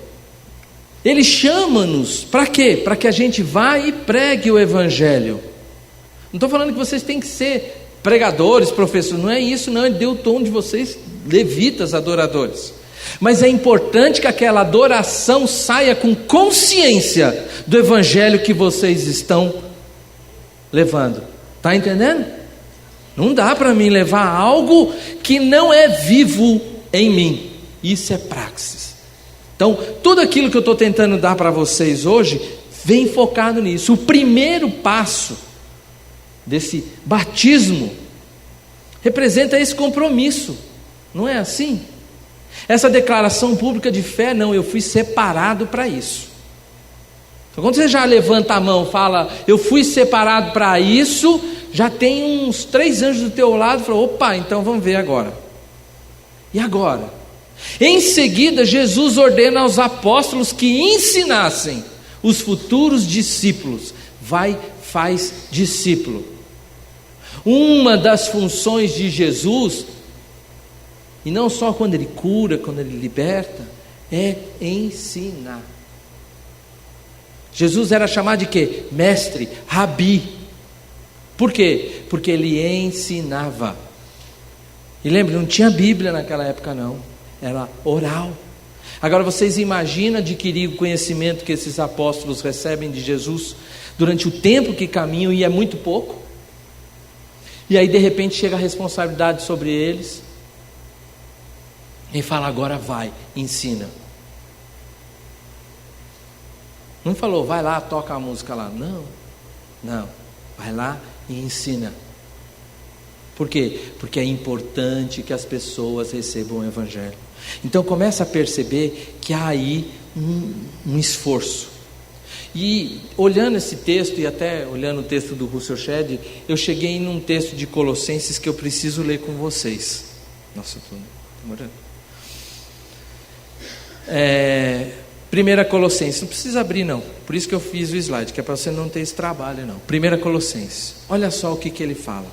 Ele chama-nos para quê? Para que a gente vá e pregue o evangelho. Não estou falando que vocês têm que ser pregadores, professores, não é isso, não. Ele deu o tom de vocês, levitas, adoradores. Mas é importante que aquela adoração saia com consciência do evangelho que vocês estão levando. Está entendendo? Não dá para mim levar algo que não é vivo em mim. Isso é praxis. Então, tudo aquilo que eu estou tentando dar para vocês hoje, vem focado nisso. O primeiro passo desse batismo representa esse compromisso. Não é assim? Essa declaração pública de fé, não, eu fui separado para isso. Então, quando você já levanta a mão, fala, eu fui separado para isso, já tem uns 3 anjos do teu lado, fala, opa, então vamos ver agora. E agora? Em seguida, Jesus ordena aos apóstolos que ensinassem os futuros discípulos. Vai, faz discípulo. Uma das funções de Jesus, e não só quando ele cura, quando ele liberta, é ensinar. Jesus era chamado de quê? Mestre, rabi. Por quê? Porque ele ensinava. E lembre, não tinha Bíblia naquela época não, era oral. Agora vocês imaginam adquirir o conhecimento que esses apóstolos recebem de Jesus durante o tempo que caminham, e é muito pouco. E aí de repente chega a responsabilidade sobre eles, e fala, agora vai, ensina. Não falou, vai lá, toca a música lá. Não, vai lá e ensina. Por quê? Porque é importante que as pessoas recebam o Evangelho. Então começa a perceber que há aí um esforço. E olhando esse texto, e até olhando o texto do Russell Shedd, eu cheguei num texto de Colossenses que eu preciso ler com vocês. Nossa, estou demorando. 1 Colossenses, não precisa abrir não, por isso que eu fiz o slide, que é para você não ter esse trabalho não. 1 Colossenses, olha só o que ele fala.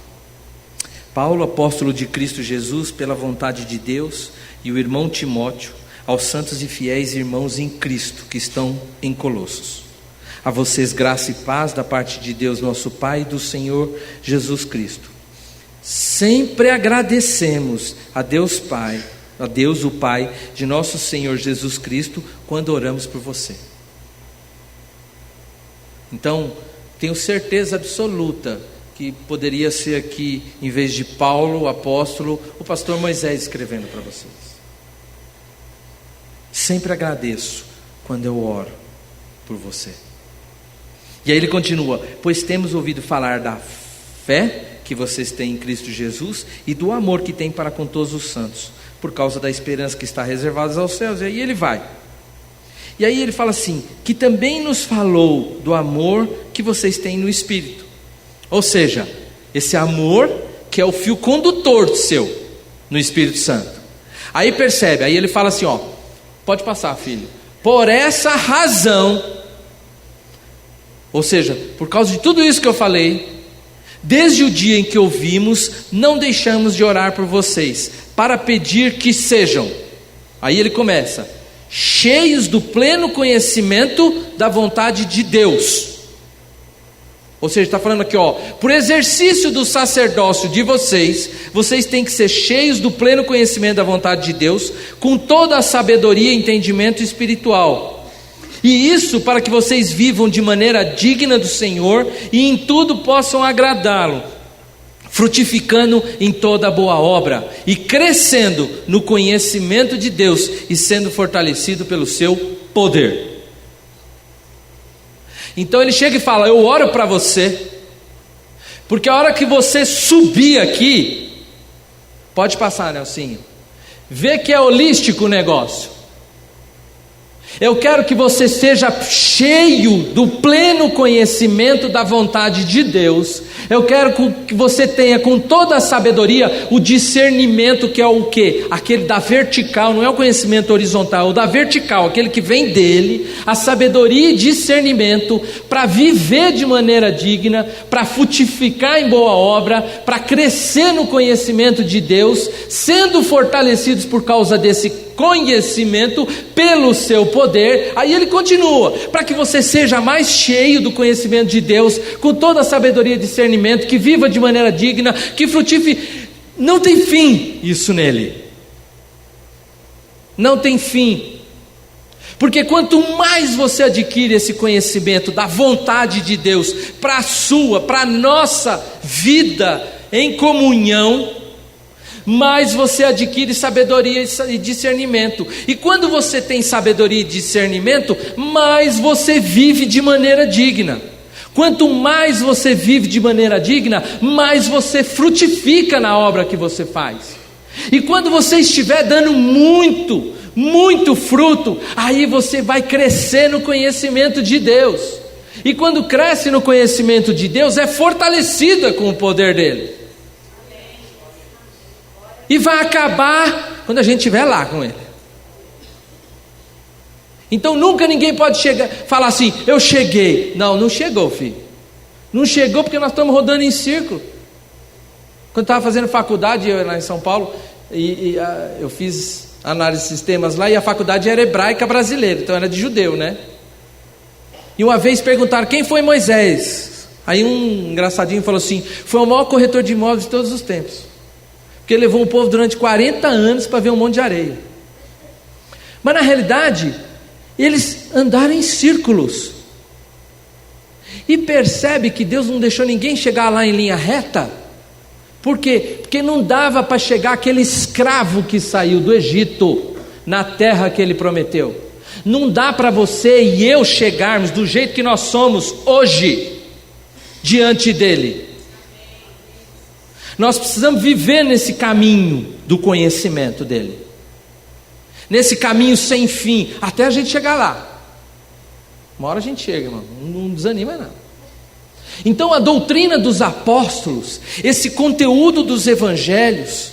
Paulo, apóstolo de Cristo Jesus, pela vontade de Deus, e o irmão Timóteo, aos santos e fiéis irmãos em Cristo, que estão em Colossos. A vocês graça e paz da parte de Deus nosso Pai e do Senhor Jesus Cristo. Sempre agradecemos a Deus Pai, a Deus o Pai de nosso Senhor Jesus Cristo, quando oramos por você. Então, tenho certeza absoluta que poderia ser aqui, em vez de Paulo, o apóstolo, o pastor Moisés escrevendo para vocês. Sempre agradeço quando eu oro por você. E aí ele continua, pois temos ouvido falar da fé que vocês têm em Cristo Jesus e do amor que têm para com todos os santos, por causa da esperança que está reservada aos céus. E aí ele vai. E aí ele fala assim, que também nos falou do amor que vocês têm no Espírito. Ou seja, esse amor que é o fio condutor seu no Espírito Santo. Aí percebe, aí ele fala assim, ó, pode passar, filho. Por essa razão, ou seja, por causa de tudo isso que eu falei, desde o dia em que ouvimos, não deixamos de orar por vocês, para pedir que sejam, aí ele começa, cheios do pleno conhecimento da vontade de Deus. Ou seja, está falando aqui, ó, por exercício do sacerdócio de vocês, vocês têm que ser cheios do pleno conhecimento da vontade de Deus, com toda a sabedoria e entendimento espiritual. E isso para que vocês vivam de maneira digna do Senhor e em tudo possam agradá-lo, frutificando em toda boa obra e crescendo no conhecimento de Deus e sendo fortalecido pelo seu poder. Então ele chega e fala, eu oro para você, porque a hora que você subir aqui, pode passar, Nelsinho, vê que é holístico o negócio. Eu quero que você seja cheio do pleno conhecimento da vontade de Deus. Eu quero que você tenha com toda a sabedoria o discernimento, que é o quê? Aquele da vertical, não é o conhecimento horizontal, o da vertical, aquele que vem dele, a sabedoria e discernimento para viver de maneira digna, para frutificar em boa obra, para crescer no conhecimento de Deus, sendo fortalecidos por causa desse conhecimento pelo seu poder. Aí ele continua, para que você seja mais cheio do conhecimento de Deus, com toda a sabedoria e discernimento, que viva de maneira digna, que frutifique. Não tem fim isso nele, não tem fim, porque quanto mais você adquire esse conhecimento da vontade de Deus para a sua, para a nossa vida em comunhão, mais você adquire sabedoria e discernimento. E quando você tem sabedoria e discernimento, mais você vive de maneira digna. Quanto mais você vive de maneira digna, mais você frutifica na obra que você faz. E quando você estiver dando muito fruto, aí você vai crescer no conhecimento de Deus. E quando cresce no conhecimento de Deus, é fortalecida com o poder dele. E vai acabar quando a gente estiver lá com ele. Então nunca ninguém pode falar assim, eu cheguei. Não chegou, filho. Não chegou porque nós estamos rodando em círculo. Quando estava fazendo faculdade lá em São Paulo, eu fiz análise de sistemas lá, e a faculdade era hebraica brasileira, então era de judeu, né? E uma vez perguntaram, quem foi Moisés? Aí um engraçadinho falou assim, foi o maior corretor de imóveis de todos os tempos, porque ele levou o povo durante 40 anos para ver um monte de areia. Mas na realidade, eles andaram em círculos. E percebe que Deus não deixou ninguém chegar lá em linha reta. Por quê? Porque não dava para chegar aquele escravo que saiu do Egito na terra que ele prometeu. Não dá para você e eu chegarmos do jeito que nós somos hoje diante dele. Nós precisamos viver nesse caminho do conhecimento dele, nesse caminho sem fim, até a gente chegar lá. Uma hora a gente chega, irmão, não desanima não. Então a doutrina dos apóstolos, esse conteúdo dos evangelhos,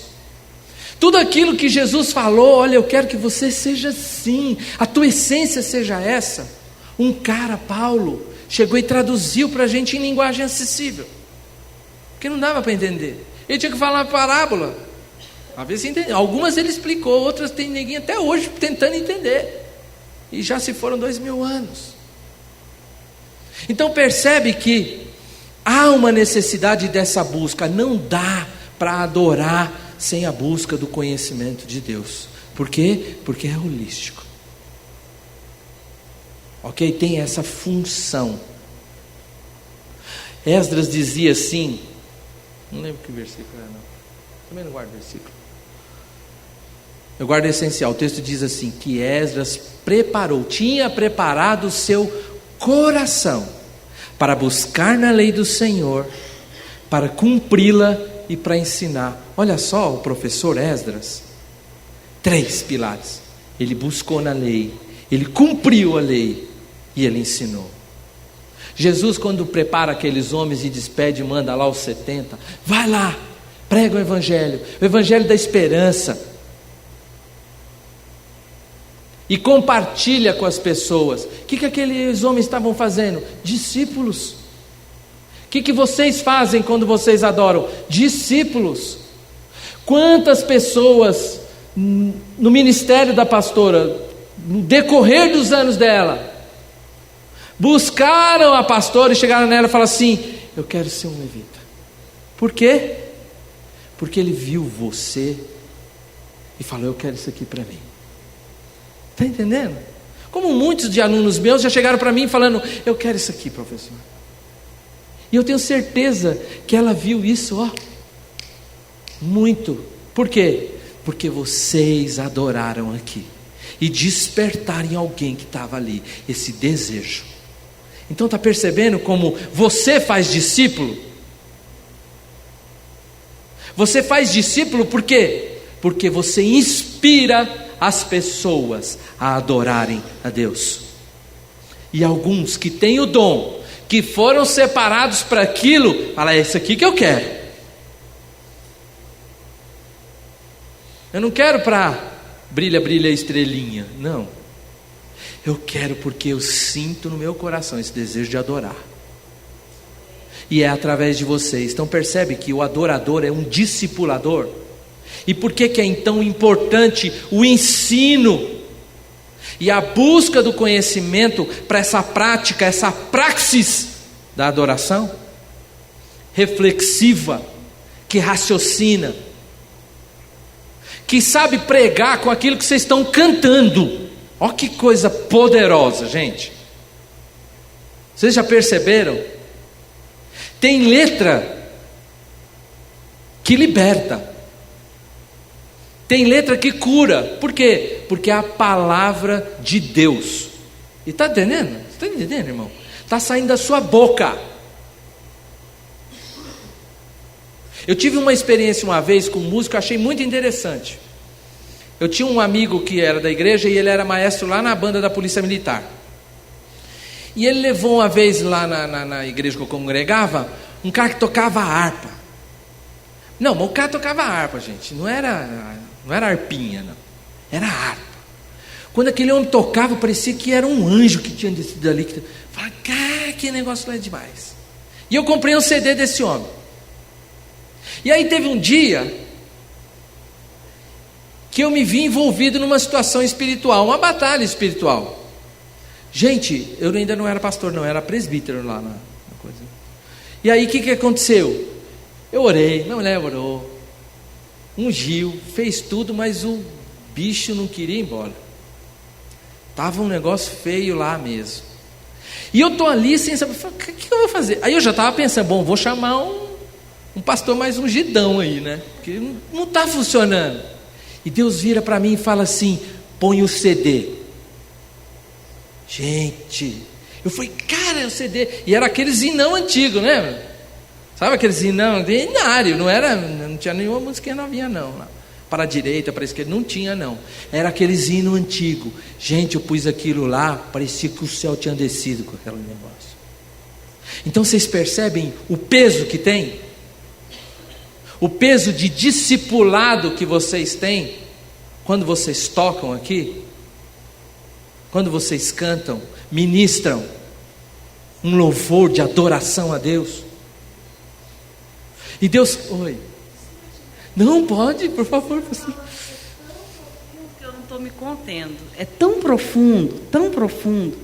tudo aquilo que Jesus falou, olha, eu quero que você seja assim, a tua essência seja essa. Um cara, Paulo, chegou e traduziu para a gente em linguagem acessível, porque não dava para entender. Ele tinha que falar uma parábola. Às vezes algumas ele explicou, outras tem ninguém até hoje tentando entender, e já se foram 2000 anos. Então percebe que há uma necessidade dessa busca. Não dá para adorar sem a busca do conhecimento de Deus. Por quê? Porque é holístico. Ok? Tem essa função. Esdras dizia assim, não lembro que versículo era não, também não guardo versículo, eu guardo o essencial. O texto diz assim, que Esdras tinha preparado o seu coração para buscar na lei do Senhor, para cumpri-la e para ensinar. Olha só o professor Esdras, 3 pilares. Ele buscou na lei, ele cumpriu a lei e ele ensinou. Jesus, quando prepara aqueles homens e despede, manda lá os 70, vai lá, prega o evangelho da esperança, e compartilha com as pessoas. O que aqueles homens estavam fazendo? Discípulos. O que vocês fazem quando vocês adoram? Discípulos. Quantas pessoas no ministério da pastora, no decorrer dos anos dela, buscaram a pastora e chegaram nela e falaram assim, eu quero ser um levita. Por quê? Porque ele viu você e falou, eu quero isso aqui para mim. Está entendendo? Como muitos de alunos meus já chegaram para mim falando, eu quero isso aqui, professor. E eu tenho certeza que ela viu isso, muito. Por quê? Porque vocês adoraram aqui e despertaram em alguém que estava ali esse desejo. Então está percebendo como você faz discípulo? Você faz discípulo por quê? Porque você inspira as pessoas a adorarem a Deus. E alguns que têm o dom, que foram separados para aquilo, fala, é isso aqui que eu quero. Eu não quero para brilha, brilha estrelinha, não. Eu quero porque eu sinto no meu coração esse desejo de adorar. E é através de vocês. Então percebe que o adorador é um discipulador. E por que é então importante o ensino e a busca do conhecimento para essa prática, essa praxis da adoração reflexiva, que raciocina, que sabe pregar com aquilo que vocês estão cantando. Olha que coisa poderosa, gente. Vocês já perceberam? Tem letra que liberta, tem letra que cura. Por quê? Porque é a palavra de Deus. E está entendendo? Está entendendo, irmão? Está saindo da sua boca. Eu tive uma experiência uma vez com um músico, eu achei muito interessante. Eu tinha um amigo que era da igreja e ele era maestro lá na banda da Polícia Militar. E ele levou uma vez lá na igreja que eu congregava, um cara que tocava harpa. Não, mas o cara tocava harpa, gente. Não era harpinha, não. Era harpa. Quando aquele homem tocava, parecia que era um anjo que tinha descido ali. Falava, cara, que negócio lá é demais. E eu comprei um CD desse homem. E aí teve um dia que eu me vi envolvido numa situação espiritual, uma batalha espiritual. Gente, eu ainda não era pastor, não, era presbítero lá na coisa. E aí o que aconteceu? Eu orei, minha mulher orou, ungiu, fez tudo, mas o bicho não queria ir embora. Estava um negócio feio lá mesmo. E eu estou ali sem saber, o que eu vou fazer? Aí eu já estava pensando, bom, vou chamar um pastor mais ungidão aí, né? Porque não está funcionando. E Deus vira para mim e fala assim, põe o CD. Gente, eu falei, cara, é o CD. E era aquele zinão antigo, né? Sabe aquele zinão inário, não tinha nenhuma musiquinha novinha não. Para a direita, para a esquerda, não tinha não. Era aquele zino antigo. Gente, eu pus aquilo lá, parecia que o céu tinha descido com aquele negócio. Então vocês percebem o peso que tem? O peso de discipulado que vocês têm quando vocês tocam aqui? Quando vocês cantam, ministram um louvor de adoração a Deus. E Deus, oi. Não pode, por favor, pastor. Eu não estou me contendo. É tão profundo,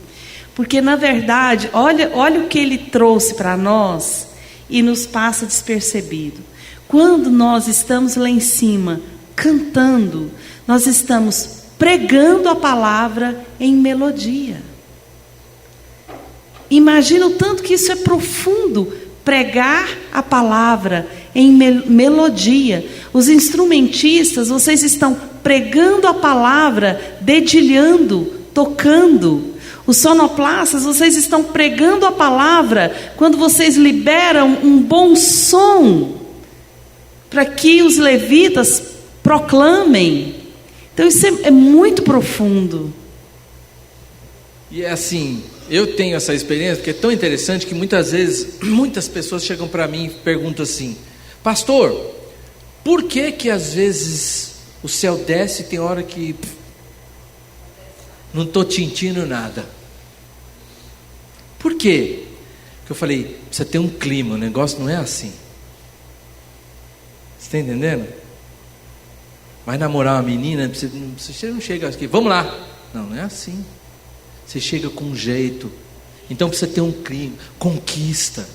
porque na verdade, olha o que ele trouxe para nós e nos passa despercebido. Quando nós estamos lá em cima cantando, nós estamos pregando a palavra em melodia. Imagina o tanto que isso é profundo, pregar a palavra em melodia. Os instrumentistas, vocês estão pregando a palavra, dedilhando, tocando. Os sonoplastas, vocês estão pregando a palavra quando vocês liberam um bom som para que os levitas proclamem. Então isso é muito profundo. E é assim, eu tenho essa experiência que é tão interessante que muitas vezes, muitas pessoas chegam para mim e perguntam assim, pastor, por que às vezes o céu desce e tem hora que não estou sentindo nada? Por quê? Porque eu falei, precisa ter um clima, o negócio não é assim. Você está entendendo? Vai namorar uma menina, você não chega aqui, vamos lá. Não é assim. Você chega com um jeito. Então precisa ter um clima, conquista.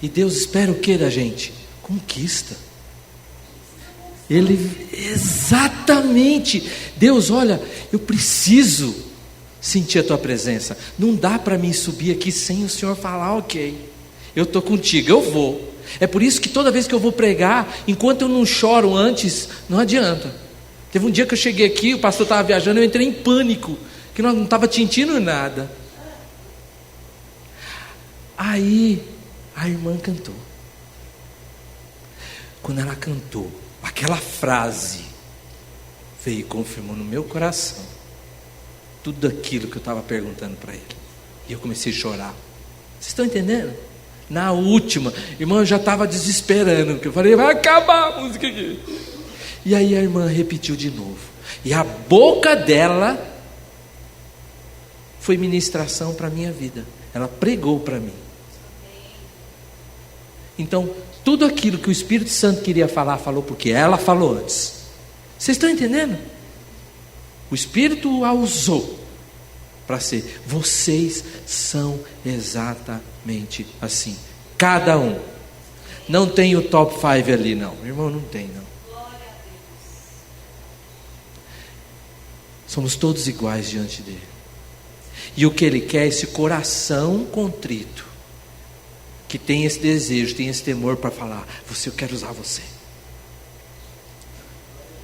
E Deus espera o que da gente? Conquista. Exatamente. Deus, olha, eu preciso sentir a tua presença. Não dá para mim subir aqui sem o Senhor falar, ok, eu estou contigo, eu vou. É por isso que toda vez que eu vou pregar, enquanto eu não choro antes, não adianta. Teve um dia que eu cheguei aqui, o pastor estava viajando, eu entrei em pânico, que não estava sentindo nada. Aí a irmã cantou. Quando ela cantou, aquela frase veio e confirmou no meu coração tudo aquilo que eu estava perguntando para ele. E eu comecei a chorar. Vocês estão entendendo? Na última, irmã, eu já estava desesperando, porque eu falei, vai acabar a música aqui. E aí a irmã repetiu de novo. E a boca dela foi ministração para a minha vida. Ela pregou para mim. Então, tudo aquilo que o Espírito Santo queria falar, falou porque ela falou antes. Vocês estão entendendo? O Espírito a usou para ser. Vocês são exatamente assim. Cada um. Não tem o top 5 ali, não. Irmão, não tem, não. Somos todos iguais diante dele. E o que ele quer é esse coração contrito, que tem esse desejo, tem esse temor para falar, eu quero usar você.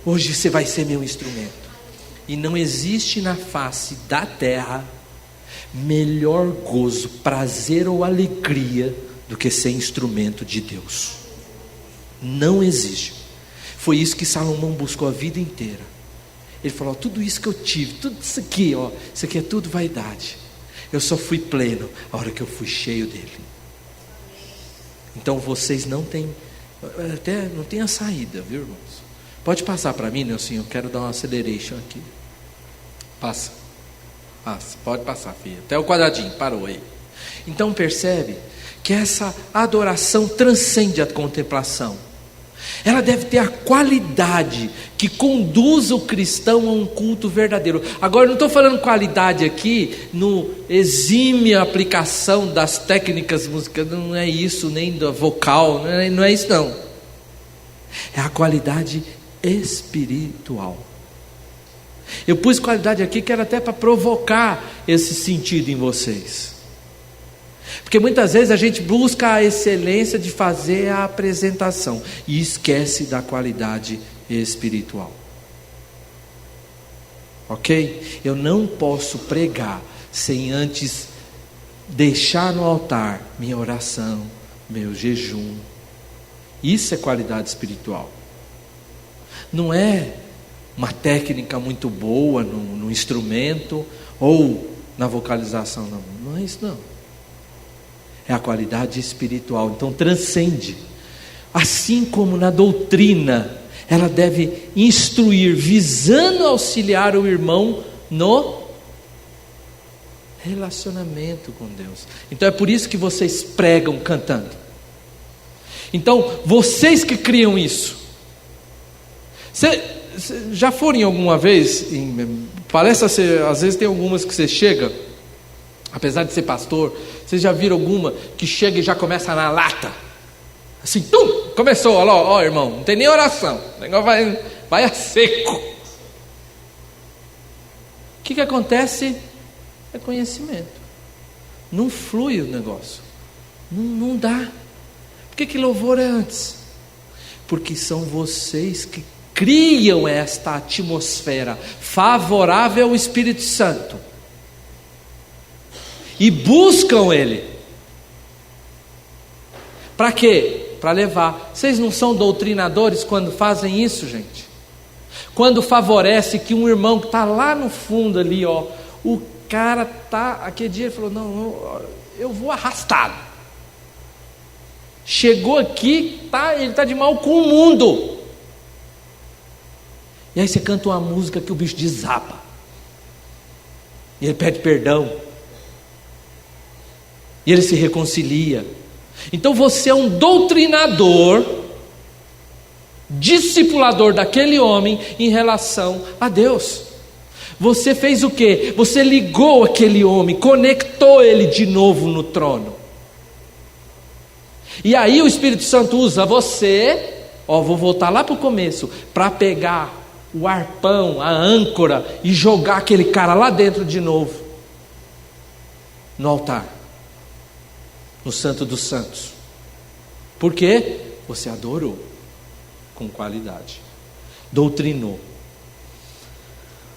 Hoje você vai ser meu instrumento. E não existe na face da terra melhor gozo, prazer ou alegria do que ser instrumento de Deus. Não exige. Foi isso que Salomão buscou a vida inteira. Ele falou: tudo isso que eu tive, tudo isso aqui, isso aqui é tudo vaidade. Eu só fui pleno a hora que eu fui cheio dele. Então vocês não têm a saída, viu, irmãos? Pode passar para mim, Nelson, eu quero dar uma acceleration aqui. Passa, pode passar, filha. Até o quadradinho, parou aí. Então percebe que essa adoração transcende a contemplação. Ela deve ter a qualidade que conduz o cristão a um culto verdadeiro. Agora, não estou falando qualidade aqui no exime aplicação das técnicas musicais, não é isso, nem da vocal, não é isso não. É a qualidade espiritual. Eu pus qualidade aqui que era até para provocar esse sentido em vocês. Porque muitas vezes a gente busca a excelência de fazer a apresentação e esquece da qualidade espiritual. Ok? Eu não posso pregar sem antes deixar no altar minha oração, meu jejum. Isso é qualidade espiritual. Não é uma técnica muito boa no instrumento ou na vocalização, não é isso não. É a qualidade espiritual, então transcende. Assim como na doutrina, ela deve instruir, visando auxiliar o irmão no relacionamento com Deus. Então é por isso que vocês pregam cantando. Então, vocês que criam isso. Já foram alguma vez em palestra? Às vezes tem algumas que você chega, apesar de ser pastor, vocês já viram alguma que chega e já começa na lata? Assim, começou, ó irmão, não tem nem oração, o negócio vai a seco. O que acontece? É conhecimento. Não flui o negócio. Não dá. Por que louvor é antes? Porque são vocês que criam esta atmosfera favorável ao Espírito Santo. E buscam Ele. Para quê? Para levar. Vocês não são doutrinadores quando fazem isso, gente? Quando favorece que um irmão que está lá no fundo ali, o cara está, aquele dia ele falou, não, eu vou arrastado. Chegou aqui, ele está de mal com o mundo. E aí você canta uma música que o bicho desaba. E ele pede perdão. E ele se reconcilia. Então você é um doutrinador, discipulador daquele homem em relação a Deus. Você fez o quê? Você ligou aquele homem, conectou ele de novo no trono. E aí o Espírito Santo usa você, vou voltar lá para o começo, para pegar o arpão, a âncora e jogar aquele cara lá dentro de novo, no altar. No Santo dos Santos. Por quê? Você adorou com qualidade, doutrinou.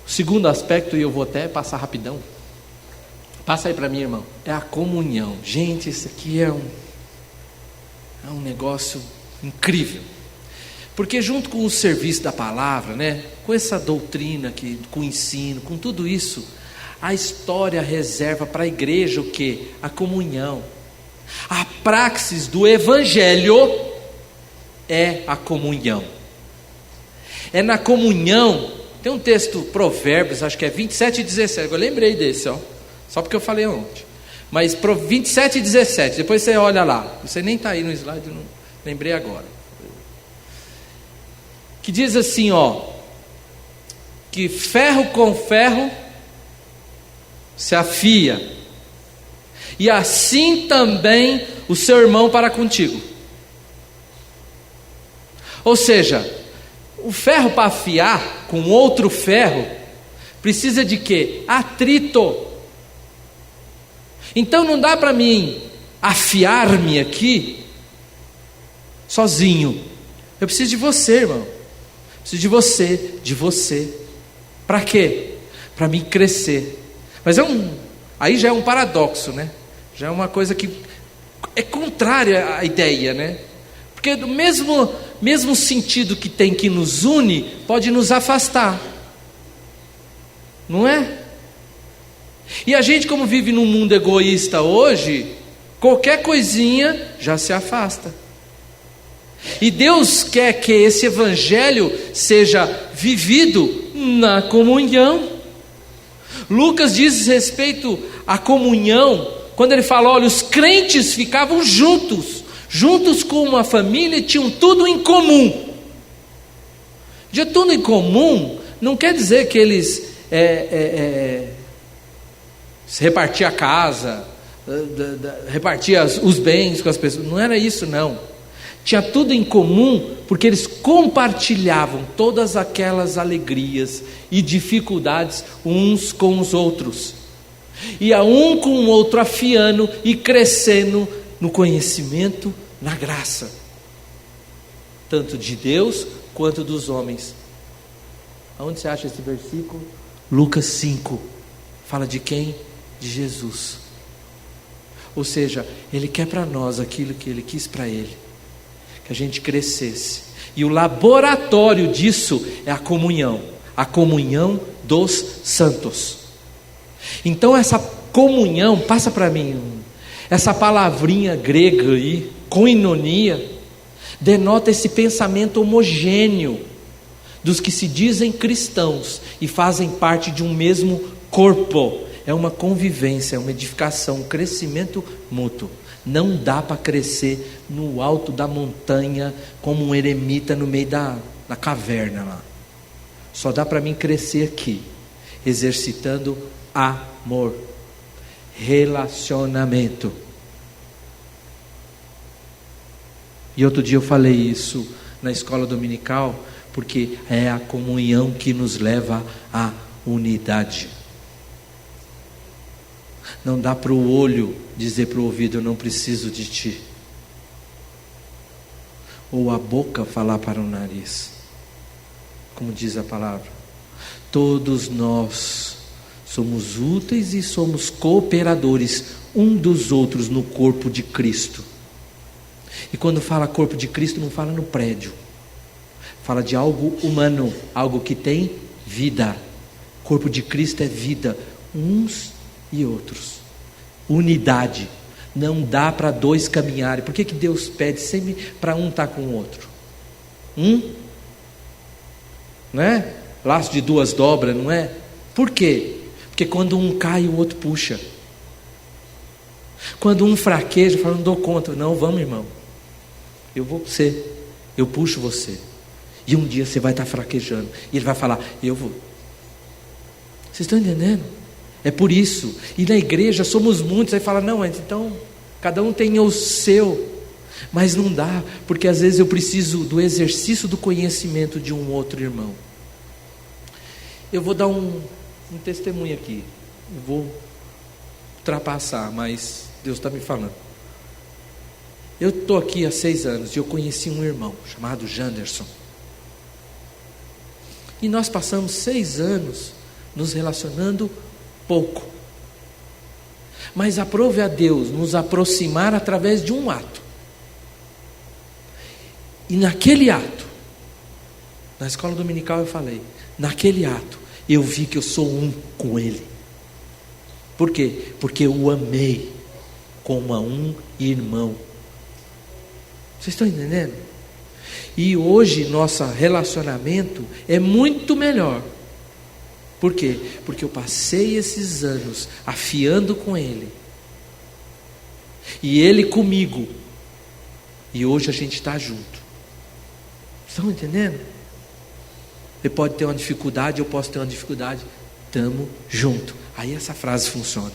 O segundo aspecto, e eu vou até passar rapidão, passa aí para mim, irmão, é a comunhão. Gente, isso aqui é um negócio incrível, porque junto com o serviço da palavra, com essa doutrina, com o ensino, com tudo isso, a história reserva para a igreja o quê? A comunhão. A praxis do evangelho é a comunhão. É na comunhão. Tem um texto, Provérbios, acho que é 27 e 17. Eu lembrei desse, só porque eu falei ontem. Mas 27 e 17, depois você olha lá. Você nem está aí no slide, não lembrei agora. Que diz assim, que ferro com ferro se afia. E assim também o seu irmão para contigo. Ou seja, o ferro para afiar com outro ferro precisa de quê? Atrito. Então não dá para mim afiar-me aqui sozinho. Eu preciso de você, irmão. Preciso de você. Para quê? Para mim crescer. Mas aí já é um paradoxo, Já é uma coisa que é contrária à ideia, Porque mesmo mesmo sentido que tem que nos une, pode nos afastar. Não é? E a gente, como vive num mundo egoísta hoje, qualquer coisinha já se afasta. E Deus quer que esse evangelho seja vivido na comunhão. Lucas diz respeito à comunhão, quando ele fala, olha, os crentes ficavam juntos com uma família e tinham tudo em comum. De tudo em comum, não quer dizer que eles se repartiam a casa, repartiam os bens com as pessoas, não era isso não. Tinha tudo em comum, porque eles compartilhavam todas aquelas alegrias e dificuldades uns com os outros. Ia um com o outro afiando e crescendo no conhecimento, na graça, tanto de Deus quanto dos homens. Aonde você acha esse versículo? Lucas 5. Fala de quem? De Jesus. Ou seja, Ele quer para nós aquilo que Ele quis para Ele, que a gente crescesse. E o laboratório disso é a comunhão dos santos. Então essa comunhão, passa para mim, essa palavrinha grega aí, koinonia, denota esse pensamento homogêneo dos que se dizem cristãos e fazem parte de um mesmo corpo. É uma convivência, é uma edificação, um crescimento mútuo. Não dá para crescer no alto da montanha como um eremita no meio da caverna lá. Só dá para mim crescer aqui, exercitando amor, relacionamento. E outro dia eu falei isso na escola dominical, porque é a comunhão que nos leva à unidade. Não dá para o olho dizer para o ouvido, eu não preciso de ti. Ou a boca falar para o nariz. Como diz a palavra. Todos nós somos úteis e somos cooperadores um dos outros no corpo de Cristo. E quando fala corpo de Cristo, não fala no prédio. Fala de algo humano, algo que tem vida. Corpo de Cristo é vida, uns e outros. Unidade. Não dá para dois caminharem. Por que Deus pede sempre para um estar com o outro? Não é? Laço de duas dobras, não é? Por quê? Porque quando um cai, o outro puxa. Quando um fraqueja, fala, não dou conta. Não, vamos, irmão. Eu vou com você. Eu puxo você. E um dia você vai estar fraquejando. E ele vai falar, eu vou. Vocês estão entendendo? É por isso. E na igreja somos muitos. Aí fala, não, então cada um tem o seu. Mas não dá, porque às vezes eu preciso do exercício do conhecimento de um outro irmão. Eu vou dar um testemunho aqui. Eu vou ultrapassar, mas Deus está me falando. Eu estou aqui há 6 anos e eu conheci um irmão chamado Janderson. E nós passamos 6 anos nos relacionando pouco. Mas aprove a Deus nos aproximar através de um ato. E naquele ato, na escola dominical eu falei, naquele ato eu vi que eu sou um com Ele. Por quê? Porque eu o amei como a um irmão. Vocês estão entendendo? E hoje nosso relacionamento é muito melhor. Por quê? Porque eu passei esses anos afiando com Ele. E Ele comigo. E hoje a gente está junto. Estão entendendo? Ele pode ter uma dificuldade, eu posso ter uma dificuldade. Estamos juntos. Aí essa frase funciona.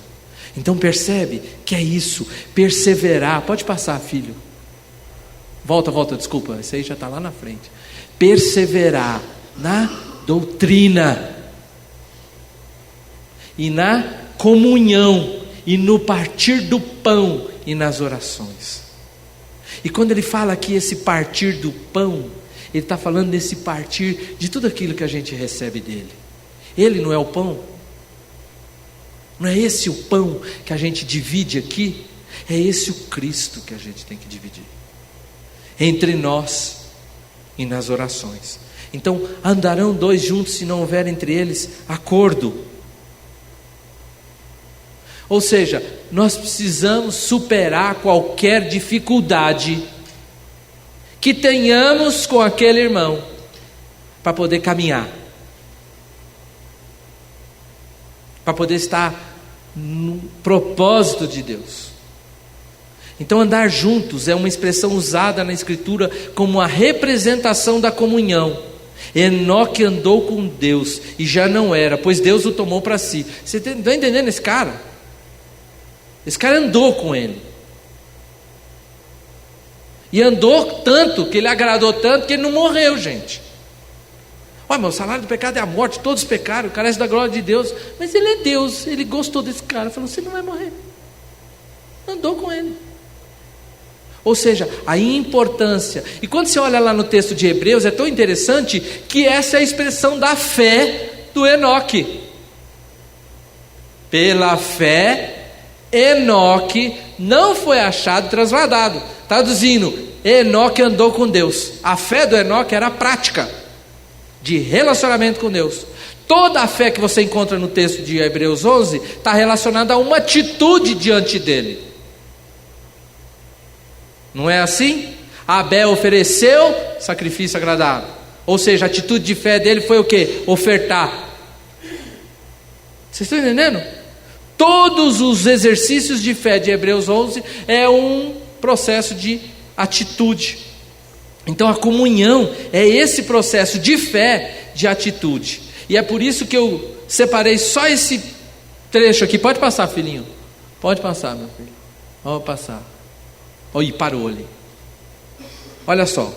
Então percebe que é isso. Perseverar. Pode passar, filho. Volta, desculpa. Esse aí já está lá na frente. Perseverar na doutrina. E na comunhão. E no partir do pão. E nas orações. E quando ele fala aqui esse partir do pão, ele está falando desse partir de tudo aquilo que a gente recebe dele. Ele não é o pão? Não é esse o pão que a gente divide aqui? É esse o Cristo que a gente tem que dividir entre nós. e nas orações. Então, andarão dois juntos se não houver entre eles acordo. Ou seja, nós precisamos superar qualquer dificuldade que tenhamos com aquele irmão para poder caminhar, para poder estar no propósito de Deus. Então, andar juntos é uma expressão usada na Escritura como a representação da comunhão. Enoque andou com Deus e já não era, pois Deus o tomou para si. Você está entendendo esse cara? Esse cara andou com ele. E andou tanto, que ele agradou tanto, que ele não morreu, gente. Olha, meu, o salário do pecado é a morte, todos pecaram, carece da glória de Deus. Mas ele é Deus, ele gostou desse cara, falou, você não vai morrer. Andou com ele. Ou seja, a importância. E quando você olha lá no texto de Hebreus, é tão interessante que essa é a expressão da fé do Enoque. Pela fé, Enoque não foi achado transladado. Traduzindo, Enoque andou com Deus. A fé do Enoque era a prática de relacionamento com Deus. Toda a fé que você encontra no texto de Hebreus 11 está relacionada a uma atitude diante dele. Não é assim? Abel ofereceu sacrifício agradável. Ou seja, a atitude de fé dele foi o quê? Ofertar. Vocês estão entendendo? Todos os exercícios de fé de Hebreus 11 é um processo de atitude. Então a comunhão é esse processo de fé, de atitude. E é por isso que eu separei só esse trecho aqui. Pode passar, filhinho. Pode passar, meu filho. Pode passar. Oi, parou ali. Olha só.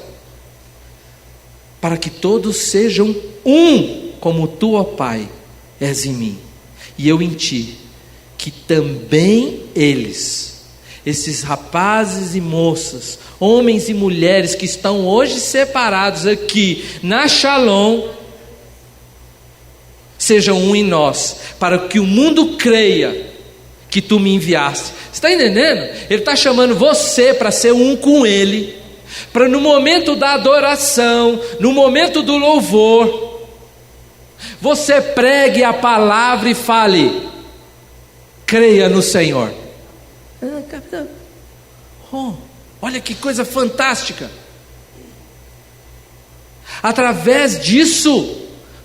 Para que todos sejam um, como tu, ó Pai, és em mim, e eu em ti, que também eles, esses rapazes e moças, homens e mulheres que estão hoje separados aqui na Shalom, sejam um em nós, para que o mundo creia que tu me enviaste. Você está entendendo? Ele está chamando você para ser um com ele, para no momento da adoração, no momento do louvor, você pregue a palavra e fale, creia no Senhor. Olha que coisa fantástica. Através disso,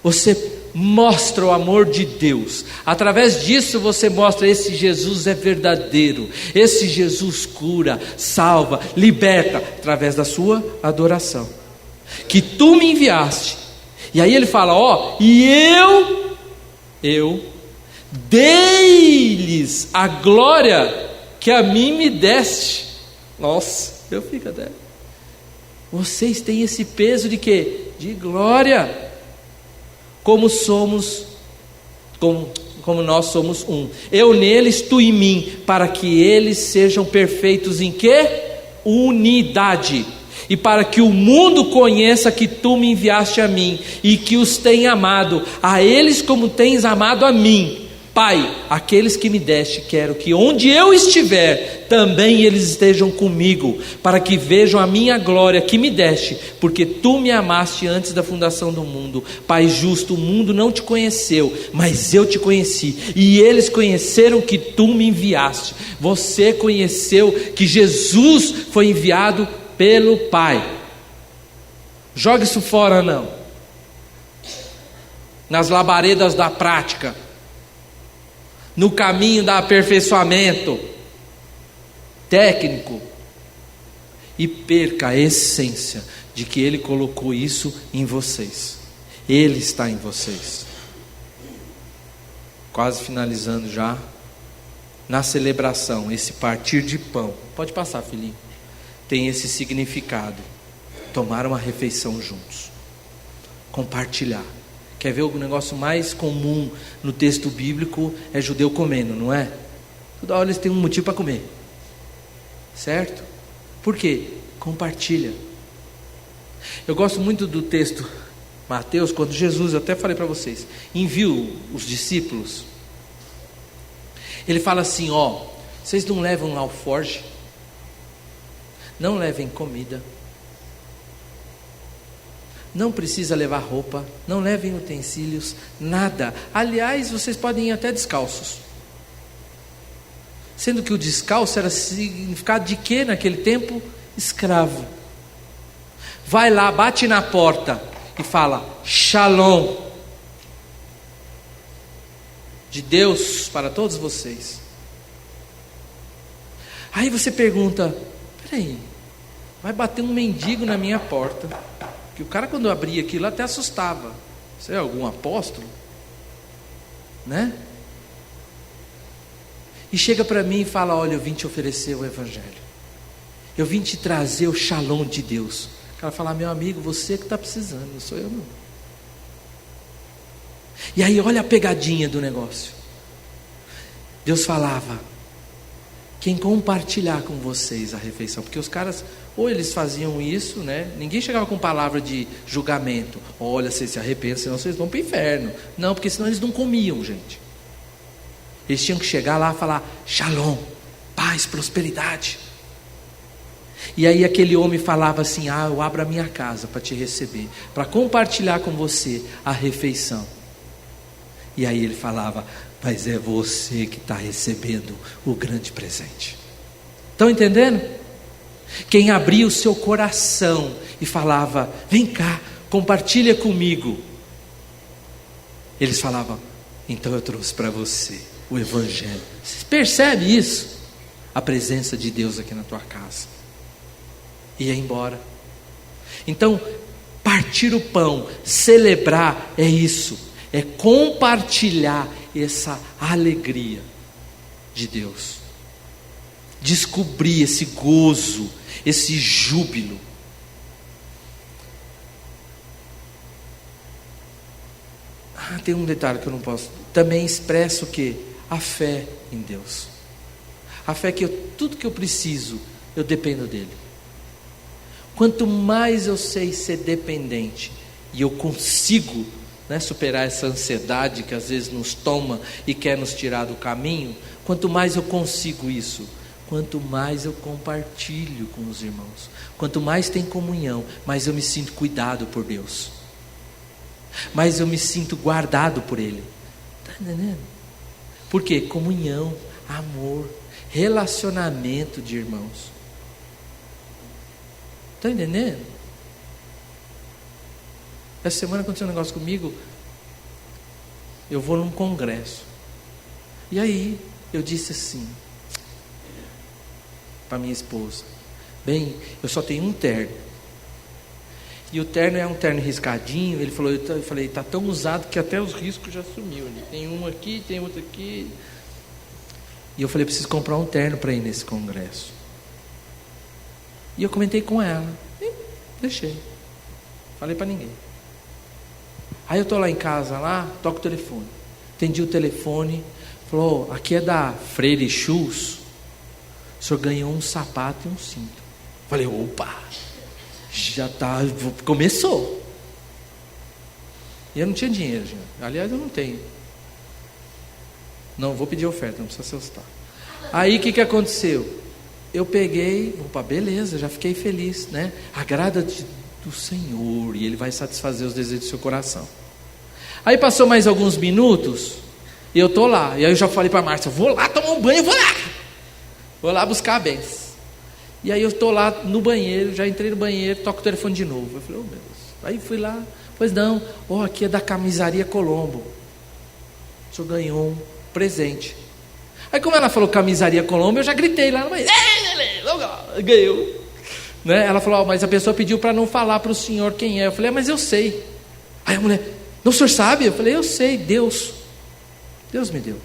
você mostra o amor de Deus. Através disso você mostra, esse Jesus é verdadeiro, esse Jesus cura, salva, liberta, através da sua adoração, que tu me enviaste. E aí ele fala, ó, e eu dei-lhes a glória que a mim me deste. Nossa, eu fico até. Vocês têm esse peso de quê? De glória. Como nós somos um. Eu neles, tu em mim, para que eles sejam perfeitos em quê? Unidade. E para que o mundo conheça que tu me enviaste a mim, e que os tenha amado, a eles como tens amado a mim. Pai, aqueles que me deste, quero que onde eu estiver, também eles estejam comigo, para que vejam a minha glória que me deste, porque tu me amaste antes da fundação do mundo. Pai justo, o mundo não te conheceu, mas eu te conheci, e eles conheceram que tu me enviaste. Você conheceu que Jesus foi enviado pelo Pai. Joga isso fora não, nas labaredas da prática, no caminho do aperfeiçoamento técnico, e perca a essência de que Ele colocou isso em vocês. Ele está em vocês. Quase finalizando já. Na celebração, esse partir de pão, pode passar, filhinho, tem esse significado. Tomar uma refeição juntos, compartilhar. Quer ver o negócio mais comum no texto bíblico? É judeu comendo, não é? Toda hora eles têm um motivo para comer, certo? Por quê? Compartilha. Eu gosto muito do texto Mateus, quando Jesus, eu até falei para vocês, enviou os discípulos. Ele fala assim, ó, vocês não levam alforje, não levem comida, Não precisa levar roupa, não levem utensílios, nada. Aliás, vocês podem ir até descalços. Sendo que o descalço era significado de quê naquele tempo? Escravo. Vai lá, bate na porta e fala: Shalom, de Deus para todos vocês. Aí você pergunta: peraí, vai bater um mendigo na minha porta? Que o cara, quando abria aquilo, até assustava. Você é algum apóstolo? Né? E chega para mim e fala: olha, eu vim te oferecer o evangelho, eu vim te trazer o shalom de Deus. O cara fala: meu amigo, você que está precisando, não sou eu não. E aí olha a pegadinha do negócio. Deus falava: quem compartilhar com vocês a refeição, porque os caras, ou eles faziam isso, né? Ninguém chegava com palavra de julgamento: olha, vocês se arrependam, senão vocês vão para o inferno. Não, porque senão eles não comiam, gente. Eles tinham que chegar lá e falar: shalom, paz, prosperidade. E aí aquele homem falava assim: eu abro a minha casa para te receber, para compartilhar com você a refeição. E aí ele falava: mas é você que está recebendo o grande presente. Estão entendendo? Quem abria o seu coração e falava: vem cá, compartilha comigo, eles falavam: então eu trouxe para você o evangelho. Você percebe isso? A presença de Deus aqui na tua casa. Ia embora. Então, partir o pão, celebrar, é isso, é compartilhar essa alegria de Deus, descobrir esse gozo, esse júbilo. Tem um detalhe que eu não posso. Também expressa o quê? A fé em Deus. A fé que tudo que eu preciso, eu dependo dele. Quanto mais eu sei ser dependente, e eu consigo, né, superar essa ansiedade que às vezes nos toma e quer nos tirar do caminho, quanto mais eu consigo isso, quanto mais eu compartilho com os irmãos, quanto mais tem comunhão, mais eu me sinto cuidado por Deus, mais eu me sinto guardado por Ele. Está entendendo? Por quê? Comunhão, amor, relacionamento de irmãos. Está entendendo? Essa semana aconteceu um negócio comigo. Eu vou num congresso. E aí eu disse assim para minha esposa: bem, eu só tenho um terno. E o terno é um terno riscadinho. Ele falou, eu falei: está tão usado que até os riscos já sumiu. Tem um aqui, tem outro aqui. E eu falei: preciso comprar um terno para ir nesse congresso. E eu comentei com ela e deixei. Falei para ninguém. Aí eu estou lá em casa, toco o telefone. Atendi o telefone. Falou: aqui é da Freire Shoes. O senhor ganhou um sapato e um cinto. Falei: opa, já tá, começou. E eu não tinha dinheiro, gente. Aliás, eu não tenho. Não, vou pedir oferta, não precisa se assustar. Aí o que aconteceu? Eu peguei, opa, beleza, já fiquei feliz, né? Agrada-te do Senhor e Ele vai satisfazer os desejos do seu coração. Aí passou mais alguns minutos e eu tô lá. E aí eu já falei para a Márcia: vou lá tomar um banho, vou lá buscar a benção. E aí eu tô lá no banheiro, já entrei no banheiro, toco o telefone de novo. Eu falei: oh meu Deus. Aí fui lá: pois não, aqui é da Camisaria Colombo, o senhor ganhou um presente. Aí como ela falou Camisaria Colombo, eu já gritei lá no banheiro: ganhou, né? Ela falou: mas a pessoa pediu para não falar para o senhor quem é. Eu falei: mas eu sei. Aí a mulher: não, o senhor sabe? Eu falei: eu sei, Deus me deu.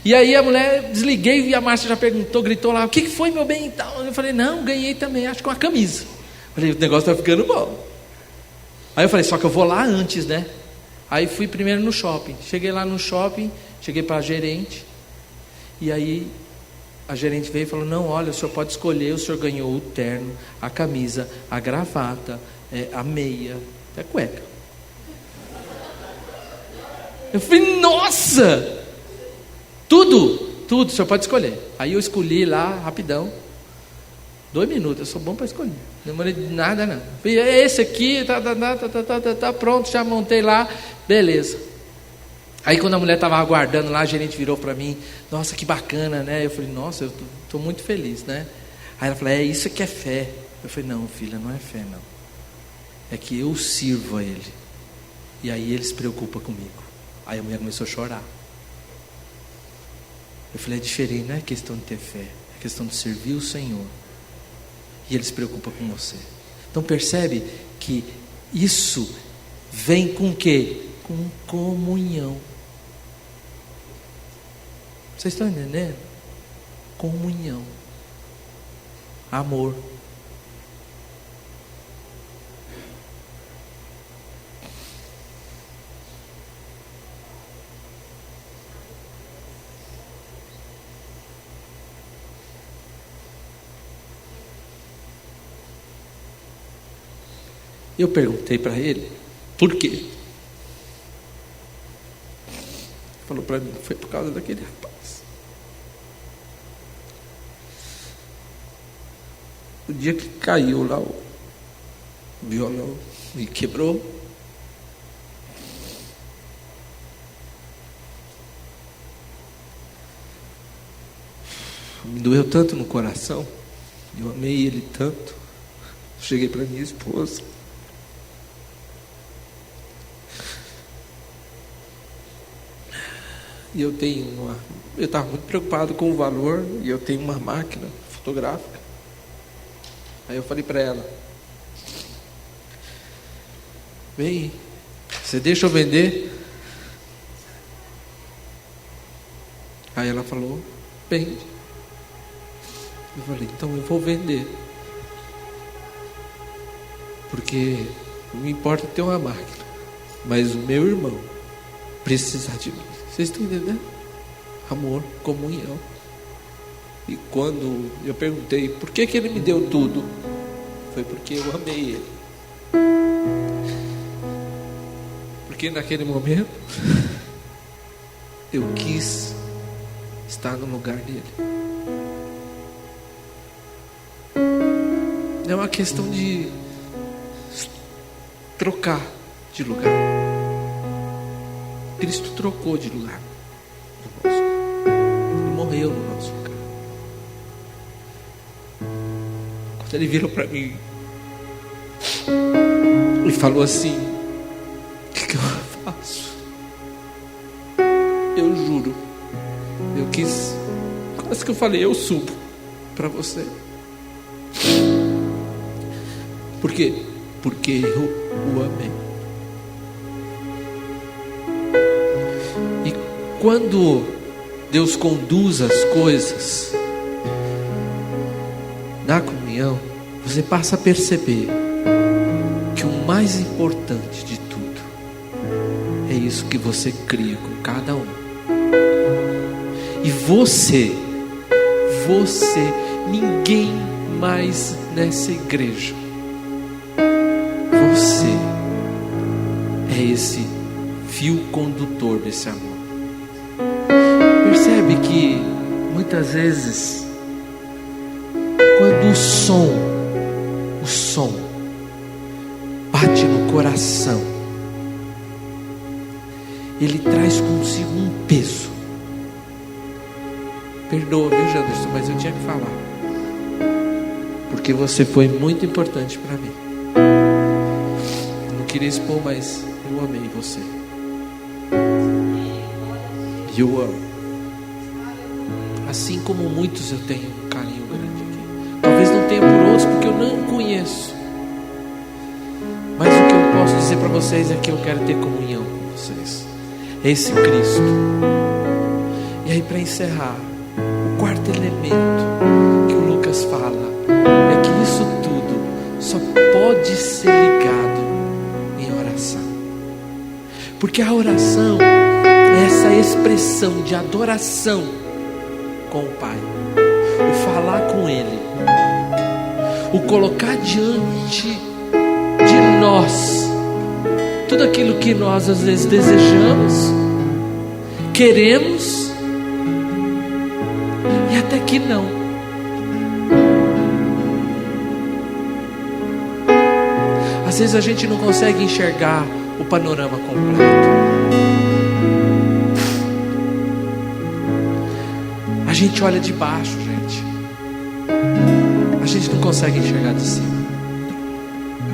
E aí a mulher, desliguei e a Márcia já perguntou, gritou lá: o que foi, meu bem e tal? Eu falei: não, ganhei também, acho que uma camisa. Eu falei: o negócio está ficando bom. Aí eu falei: só que eu vou lá antes, né? Aí fui primeiro no shopping. Cheguei lá no shopping, cheguei para a gerente. E aí a gerente veio e falou: não, olha, o senhor pode escolher, o senhor ganhou o terno, a camisa, a gravata, a meia, até a cueca. Eu falei: nossa! Tudo, o senhor pode escolher. Aí eu escolhi lá, rapidão. 2 minutos, eu sou bom para escolher. Não demorei nada, não. É esse aqui, tá, pronto, já montei lá, beleza. Aí quando a mulher estava aguardando lá, a gerente virou para mim, nossa, que bacana, né? Eu falei, nossa, eu estou muito feliz, né? Aí ela falou, isso que é fé. Eu falei, não, filha, não é fé, não. É que eu sirvo a Ele. E aí Ele se preocupa comigo. Aí a mulher começou a chorar. Eu falei, é diferente, não é questão de ter fé, é questão de servir o Senhor. E Ele se preocupa com você. Então percebe que isso vem com o quê? Com comunhão. Vocês estão entendendo? Comunhão. Amor. Eu perguntei para ele, por quê? Ele falou para mim, foi por causa daquele rapaz. O dia que caiu lá o violão e quebrou, me doeu tanto no coração, eu amei ele tanto. Cheguei para minha esposa, e eu estava muito preocupado com o valor, e eu tenho uma máquina fotográfica. Aí eu falei para ela, bem, você deixa eu vender? Aí ela falou, vende. Eu falei, então eu vou vender, porque não me importa ter uma máquina, mas o meu irmão precisar de mim. Vocês estão entendendo? Amor, comunhão. E quando eu perguntei por que ele me deu tudo, foi porque eu amei ele. Porque naquele momento eu quis estar no lugar dele. Não é uma questão de trocar de lugar. Cristo trocou de lugar no nosso. Ele morreu no nosso lugar. Quando ele virou para mim e falou assim, o que eu faço? Eu juro, eu quis, quase que eu falei, eu subo para você. Por quê? Porque eu o amei. Quando Deus conduz as coisas na comunhão, você passa a perceber que o mais importante de tudo é isso que você cria com cada um. E você, ninguém mais nessa igreja, você é esse fio condutor desse amor. Percebe que muitas vezes, quando o som bate no coração, ele traz consigo um peso. Perdoa, viu, Janderson, mas eu tinha que falar, porque você foi muito importante para mim. Eu não queria expor, mas eu amei você. E eu amo. Assim como muitos eu tenho um carinho grande aqui. Talvez não tenha por outros, porque eu não conheço. Mas o que eu posso dizer para vocês é que eu quero ter comunhão com vocês. É esse Cristo. E aí, para encerrar, o quarto elemento que o Lucas fala é que isso tudo só pode ser ligado em oração. Porque a oração é essa expressão de adoração com o Pai, o falar com Ele, o colocar diante de nós tudo aquilo que nós às vezes desejamos, queremos e até que não. Às vezes a gente não consegue enxergar o panorama completo. A gente olha de baixo, gente. A gente não consegue enxergar de cima.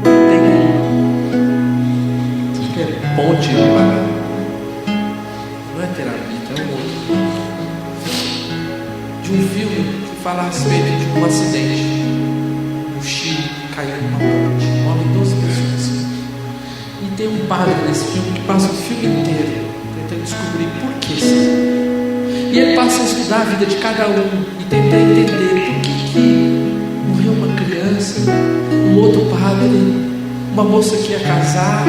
Tem ponte para... Não é terapia, é um outro. De um filme que fala a respeito de um acidente. No Chile, caiu numa ponte, morrem 12 pessoas. E tem um padre nesse filme que passa o filme inteiro tentando descobrir por que isso. E ele passa a estudar a vida de cada um e tenta entender por que morreu uma criança, um outro padre, uma moça que ia casar.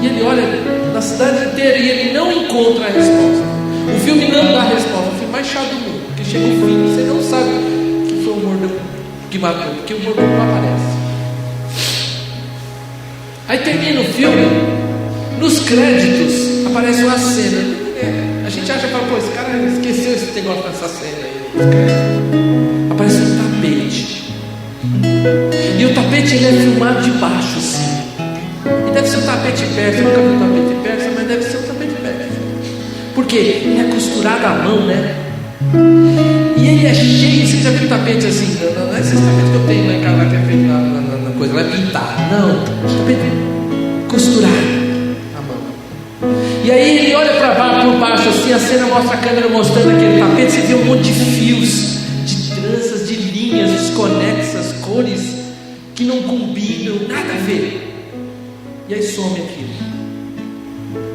E ele olha na cidade inteira e ele não encontra a resposta. O filme não dá a resposta, o filme mais chato do mundo, porque chega o fim e você não sabe que foi o mordomo que matou, porque o mordomo não aparece. Aí termina o filme, nos créditos aparece uma cena. A gente acha que pô, esse cara esqueceu esse negócio nessa cena aí, nos créditos. Aparece um tapete. E o tapete ele é filmado de baixo assim. E deve ser um tapete persa, eu nunca vi um tapete persa, mas deve ser um tapete persa. Porque ele é costurado à mão, né? E ele é cheio, você já viu um tapete assim? Não é esse tapete que eu tenho lá em casa que é feito na coisa, lá é pintado. Não, tapete costurado à mão. E aí ele olha por baixo assim, a cena mostra a câmera mostrando aquele tapete, você vê um monte de fios, de tranças, de linhas desconexas, cores que não combinam, nada a ver. E aí some aquilo.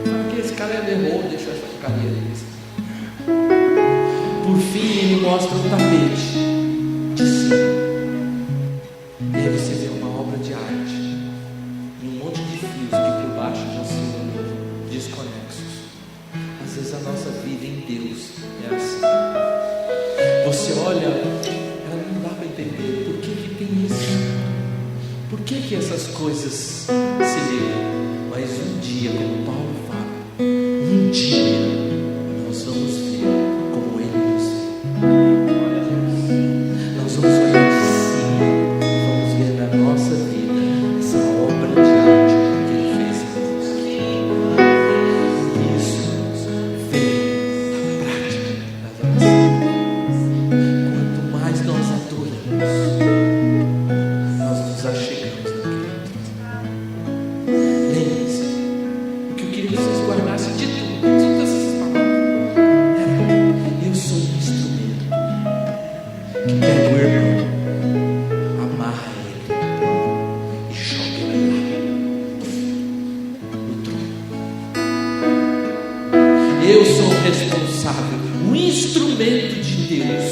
Sabe que esse cara errou, deixou essa porcaria ali. Por fim ele mostra um tapete de cima. E aí você vê uma obra de arte e um monte de fios que por baixo já são desconexos. Às vezes a nossa vida em Deus é assim. Você olha, ela não dá para entender por que tem isso. Por que essas coisas se ligam? Mas um dia, como Paulo fala, um dia nós vamos ver como Ele nos vê. Nós vamos olhar de cima, vamos ver na nossa vida essa obra de arte que Ele fez em nós. Isso vem na prática da oração. Quanto mais nós adoramos, nós nos achegamos naquele. Lembre-se, o que eu queria que vocês guardassem de tudo essas palavras. Eu sou um instrumento que pega o irmão, amarra ele e joga ele lá no trono. Eu sou o responsável, o instrumento de Deus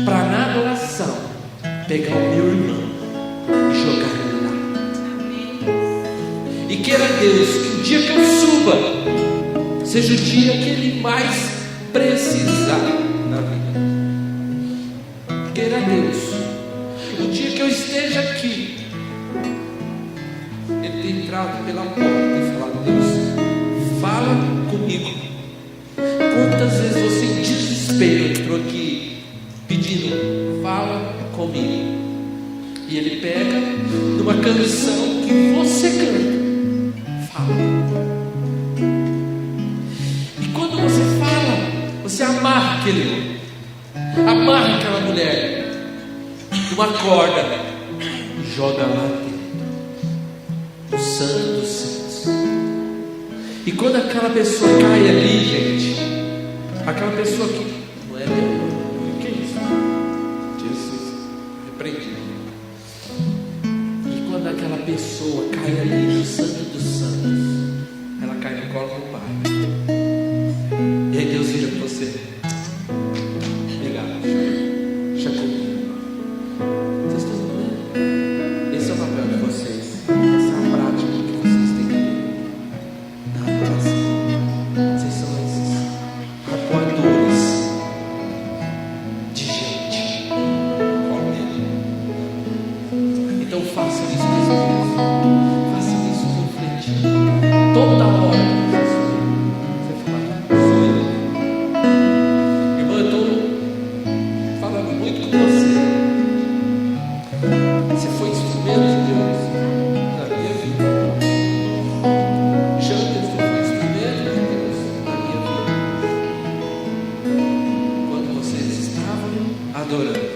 para na adoração pegar o meu irmão e jogar ele lá. E queira Deus que o dia que eu suba seja o dia que Ele mais precisar na vida. Queira Deus, o dia que eu esteja aqui, Ele ter entrado pela porta e falado: Deus, fala comigo. Quantas vezes você em desespero entrou aqui pedindo: fala comigo. E Ele pega numa canção que você canta, fala. E quando você fala, você amarra aquele homem, amarra aquela mulher numa corda e joga lá dentro, o santo dos santos. E quando aquela pessoa cai ali, gente, aquela pessoa que não é meu, o que é isso? Jesus, repreendido. E quando aquela pessoa cai ali no santo dos santos, ela cai no colo do Pai. E aí Deus vira para você: obrigado, deixa comigo. Vocês estão entendendo? Esse é o papel de vocês. Essa é a prática que vocês têm que ter na adoração. Vocês são esses apoiadores de gente como Ele. Então façam isso com Deus. Façam isso refletindo toda hora. Você fala: sou eu. Irmão, eu estou falando muito com você. Você foi instrumento de Deus. adorando.